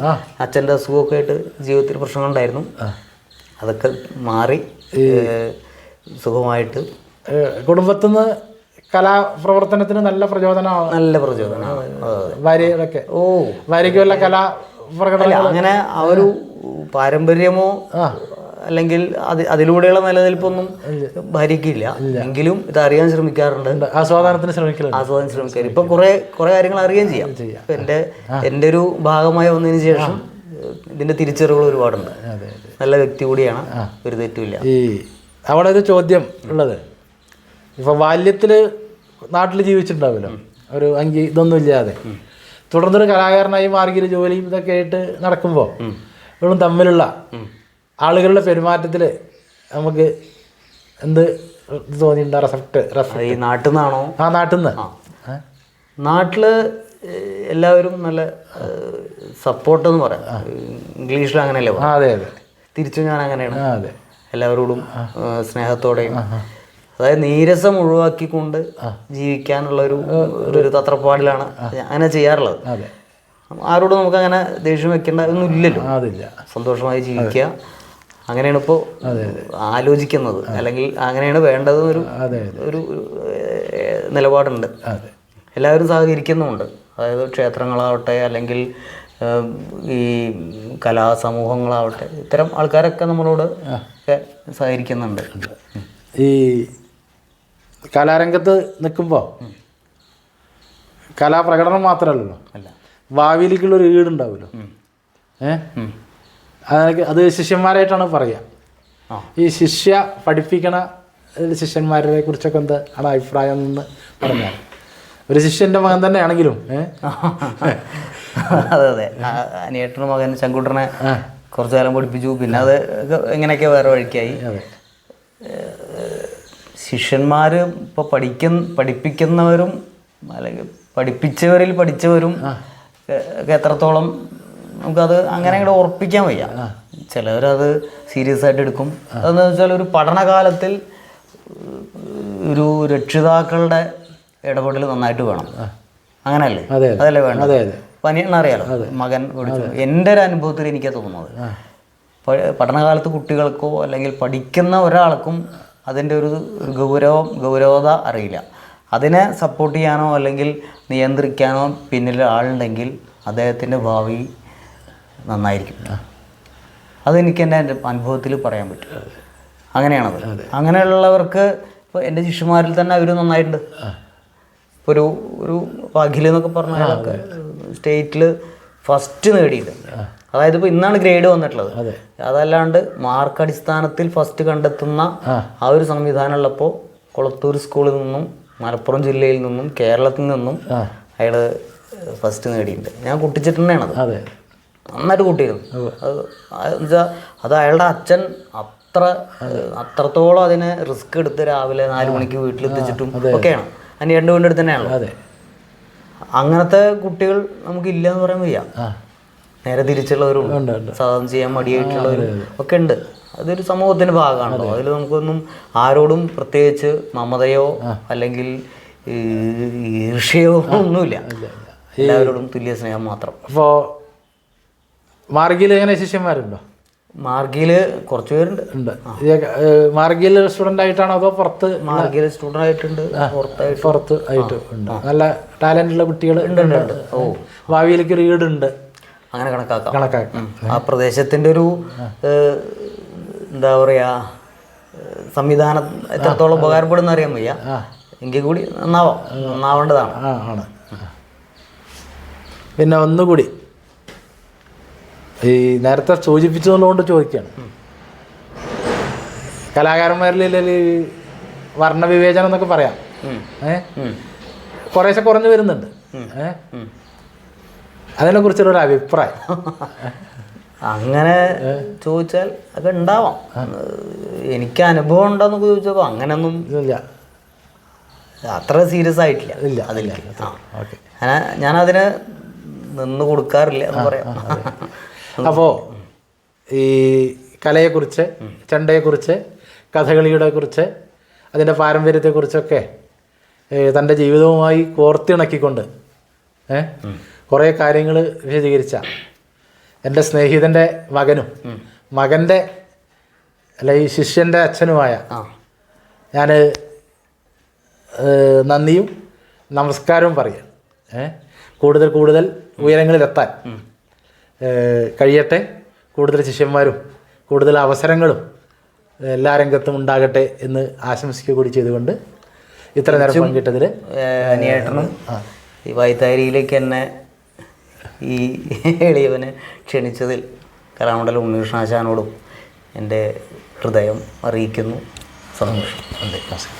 അച്ഛൻ്റെ അസുഖമൊക്കെ ആയിട്ട് ജീവിതത്തിൽ പ്രശ്നങ്ങളുണ്ടായിരുന്നു. അതൊക്കെ മാറി സുഖമായിട്ട് കുടുംബത്തിൽ നിന്ന് കലാപ്രവർത്തനത്തിന് നല്ല പ്രചോദനമാണ്. ഭാര്യയൊക്കെ ഭാര്യയ്ക്ക് വല്ല കലാപ്രകടനം അങ്ങനെ ആ ഒരു പാരമ്പര്യമോ അല്ലെങ്കിൽ അതിലൂടെയുള്ള നിലനിൽപ്പൊന്നും ഭാര്യയ്ക്കില്ല. എങ്കിലും ഇത് അറിയാൻ ശ്രമിക്കാറുണ്ട്, ആസ്വാദനം ശ്രമിക്കാറ്. ഇപ്പം കുറേ കാര്യങ്ങൾ അറിയുകയും ചെയ്യാം. എൻ്റെ ഒരു ഭാഗമായി വന്നതിന് ശേഷം ഇതിൻ്റെ തിരിച്ചറിവുകൾ ഒരുപാടുണ്ട്. നല്ല വ്യക്തി കൂടിയാണ്, ഒരു തെറ്റുമില്ല. ഈ അവിടെ ഒരു ചോദ്യം ഉള്ളത്, ഇപ്പോൾ ബാല്യത്തിൽ നാട്ടിൽ ജീവിച്ചിട്ടുണ്ടാവില്ല, ഒരു ഇതൊന്നും ഇല്ലാതെ തുടർന്നൊരു കലാകാരനായി മാർഗിയിൽ ജോലിയും ഇതൊക്കെ ആയിട്ട് നടക്കുമ്പോൾ ഇവരും തമ്മിലുള്ള ആളുകളുടെ പെരുമാറ്റത്തിൽ നമുക്ക് എന്ത് തോന്നിയിട്ടുണ്ടോ? അത് ഈ നാട്ടിൽ നിന്നാണോ? ആ നാട്ടിൽ നിന്ന്. നാട്ടിൽ എല്ലാവരും നല്ല സപ്പോർട്ടെന്ന് പറയാം. ഇംഗ്ലീഷിൽ അങ്ങനെയല്ലേ പറയാം. അതെ അതെ. തിരിച്ചു ഞാൻ അങ്ങനെയാണ്. അതെ. എല്ലാവരോടും സ്നേഹത്തോടെയും, അതായത് നീരസം ഒഴിവാക്കിക്കൊണ്ട് ജീവിക്കാനുള്ളൊരു തത്രപ്പാടിലാണ് അങ്ങനെ ചെയ്യാറുള്ളത്. അതെ. ആരോടും നമുക്ക് അങ്ങനെ ദേഷ്യം വെക്കേണ്ട ഒന്നും ഇല്ലല്ലോ. അതില്ല. സന്തോഷമായി ജീവിക്കുക, അങ്ങനെയാണ് ഇപ്പോൾ ആലോചിക്കുന്നത്, അല്ലെങ്കിൽ അങ്ങനെയാണ് വേണ്ടത്. ഒരു നിലപാടുണ്ട്. എല്ലാവരും സഹകരിക്കുന്നുമുണ്ട്. അതായത് ക്ഷേത്രങ്ങളാവട്ടെ, അല്ലെങ്കിൽ ഈ കലാസമൂഹങ്ങളാവട്ടെ, ഇത്തരം ആൾക്കാരൊക്കെ നമ്മളോട് ഒക്കെ സഹകരിക്കുന്നുണ്ട്. ഈ കലാരംഗത്ത് നിൽക്കുമ്പോൾ കലാപ്രകടനം മാത്രമല്ലല്ലോ, ഭാവിയിലേക്കുള്ളൊരു ഈടുണ്ടാവുമല്ലോ. അത് ശിഷ്യന്മാരായിട്ടാണ് പറയുക. ഈ ശിഷ്യ പഠിപ്പിക്കണ ശിഷ്യന്മാരെ കുറിച്ചൊക്കെ എന്താണ് അഭിപ്രായം എന്ന് പറഞ്ഞാൽ, ഒരു ശിഷ്യൻ്റെ മകൻ തന്നെയാണെങ്കിലും അതെ അതെ, അനിയേട്ടൻ്റെ മകൻ ശങ്കുട്ടനെ കുറച്ചു കാലം പഠിപ്പിച്ചു. പിന്നെ അത് എങ്ങനെയൊക്കെ വേറെ വഴിക്കായി. ശിഷ്യന്മാർ ഇപ്പോൾ പഠിപ്പിക്കുന്നവരും അല്ലെങ്കിൽ പഠിപ്പിച്ചവരിൽ പഠിച്ചവരും എത്രത്തോളം നമുക്കത് അങ്ങനെ അങ്ങോട്ട് ഉറപ്പിക്കാൻ വയ്യ. ചിലവരത് സീരിയസ് ആയിട്ട് എടുക്കും. അതെന്ന് വെച്ചാൽ ഒരു പഠനകാലത്തിൽ ഒരു രക്ഷിതാക്കളുടെ ഇടപെടൽ നന്നായിട്ട് വേണം. അങ്ങനെയല്ലേ? അതല്ലേ വേണ്ടത്. അറിയാലോ, മകൻ പഠിച്ചു. എൻ്റെ ഒരു അനുഭവത്തിൽ എനിക്ക് തോന്നുന്നത്, പഠനകാലത്ത് കുട്ടികൾക്കോ അല്ലെങ്കിൽ പഠിക്കുന്ന ഒരാൾക്കും അതിൻ്റെ ഒരു ഗൗരവത അറിയില്ല. അതിനെ സപ്പോർട്ട് ചെയ്യാനോ അല്ലെങ്കിൽ നിയന്ത്രിക്കാനോ പിന്നിൽ ആളുണ്ടെങ്കിൽ അദ്ദേഹത്തിൻ്റെ ഭാവി നന്നായിരിക്കും. അതെനിക്ക് എൻ്റെ അനുഭവത്തിൽ പറയാൻ പറ്റും. അങ്ങനെയാണത്. അങ്ങനെയുള്ളവർക്ക് ഇപ്പോൾ എൻ്റെ ശിഷ്യന്മാരിൽ തന്നെ അവർ നന്നായിട്ടുണ്ട്. ഇപ്പോൾ ഒരു അഖിൽ എന്നൊക്കെ പറഞ്ഞാലൊക്കെ സ്റ്റേറ്റിൽ ഫസ്റ്റ് നേടിയിട്ടുണ്ട്. അതായത് ഇപ്പോൾ ഇന്നാണ് ഗ്രേഡ് വന്നിട്ടുള്ളത്. അതല്ലാണ്ട് മാർക്ക് അടിസ്ഥാനത്തിൽ ഫസ്റ്റ് കണ്ടെത്തുന്ന ആ ഒരു സംവിധാനം ഉള്ളപ്പോൾ കൊളത്തൂർ സ്കൂളിൽ നിന്നും മലപ്പുറം ജില്ലയിൽ നിന്നും കേരളത്തിൽ നിന്നും അയാൾ ഫസ്റ്റ് നേടിയിട്ടുണ്ട്. ഞാൻ കുട്ടിച്ചിട്ടുണ്ടെയാണത്. നന്നായിട്ട് കൂട്ടിയിരുന്നു. അത് അയാളുടെ അച്ഛൻ അത്രത്തോളം അതിനെ റിസ്ക് എടുത്ത് രാവിലെ 4 മണിക്ക് വീട്ടിലെത്തിച്ചിട്ടും ഒക്കെയാണ്. അതിന് 2 വീടിൻ്റെ അടുത്ത് തന്നെയാണല്ലോ. അങ്ങനത്തെ കുട്ടികൾ നമുക്കില്ല എന്ന് പറയാൻ വയ്യ. നേരെ തിരിച്ചുള്ളവരും സാധനം ചെയ്യാൻ മടിയായിട്ടുള്ളവരും ഒക്കെ ഉണ്ട്. അതൊരു സമൂഹത്തിൻ്റെ ഭാഗമാണല്ലോ. അതിൽ നമുക്കൊന്നും ആരോടും പ്രത്യേകിച്ച് മമതയോ അല്ലെങ്കിൽ ഈർഷ്യയോ ഒന്നുമില്ല. എല്ലാവരോടും തുല്യ സ്നേഹം മാത്രം. അപ്പോൾ മാർഗിയിൽ എങ്ങനെ ശിഷ്യന്മാരുണ്ടോ? മാർഗിയിൽ കുറച്ച് പേരുണ്ട്. മാർഗിയിൽ സ്റ്റുഡൻ്റ് ആയിട്ടാണോ അതോ പുറത്ത്? മാർഗിയിൽ സ്റ്റുഡൻ്റ് ആയിട്ടുണ്ട്, പുറത്ത് ആയിട്ട് ഉണ്ട്. നല്ല ടാലൻ്റ് ഉള്ള കുട്ടികൾ ഉണ്ട്. ഭാവിയിലേക്ക് ഒരു ഈടുണ്ട്. അങ്ങനെ കണക്കാക്കാം. ആ പ്രദേശത്തിൻ്റെ ഒരു എന്താ പറയുക സംവിധാനം എത്രത്തോളം ഉപകാരപ്പെടുന്ന അറിയാൻ വയ്യ. എങ്കിൽ കൂടി നന്നാവേണ്ടതാണ്. ആണ്. പിന്നെ ഒന്നുകൂടി ഈ നേരത്തെ സൂചിപ്പിച്ചതുകൊണ്ട് ചോദിക്കുകയാണ്, കലാകാരന്മാരിൽ വർണ്ണവിവേചനം എന്നൊക്കെ പറയാം, കുറേശ്ശെ കുറഞ്ഞു വരുന്നുണ്ട്. അതിനെക്കുറിച്ചുള്ളൊരു അഭിപ്രായം? അങ്ങനെ ചോദിച്ചാൽ അത് ഉണ്ടാവാം. എനിക്ക് അനുഭവം ഉണ്ടോന്നൊക്കെ ചോദിച്ചപ്പോൾ അങ്ങനെയൊന്നും ഇല്ല, അത്ര സീരിയസ് ആയിട്ടില്ല അതിൽ. ഞാനതിന് നിന്ന് കൊടുക്കാറില്ല എന്ന് പറയാം. അപ്പോൾ ഈ കലയെക്കുറിച്ച്, ചെണ്ടയെക്കുറിച്ച്, കഥകളിയുടെ കുറിച്ച്, അതിൻ്റെ പാരമ്പര്യത്തെക്കുറിച്ചൊക്കെ തൻ്റെ ജീവിതവുമായി കോർത്തിണക്കിക്കൊണ്ട് കുറേ കാര്യങ്ങൾ വിശദീകരിച്ച എൻ്റെ സ്നേഹിതൻ്റെ മകനും മകൻ്റെ അല്ല ഈ ശിഷ്യൻ്റെ അച്ഛനുമായ ഞാൻ നന്ദിയും നമസ്കാരവും പറയാം. കൂടുതൽ ഉയരങ്ങളിലെത്താൻ കഴിയട്ടെ. കൂടുതൽ ശിഷ്യന്മാരും കൂടുതൽ അവസരങ്ങളും എല്ലാ രംഗത്തും ഉണ്ടാകട്ടെ എന്ന് ആശംസിക്കുക കൂടി ചെയ്തുകൊണ്ട് ഇത്ര നേരം പങ്കിട്ടതിൽ അനിയേട്ടനും ഈ വൈത്താരിയിലേക്ക് എന്നെ ഈ എളിയവനെ ക്ഷണിച്ചതിൽ കലാമണ്ഡലം ഉണ്ണികൃഷ്ണാശാനോടും എൻ്റെ ഹൃദയം അറിയിക്കുന്നു. സന്തോഷം.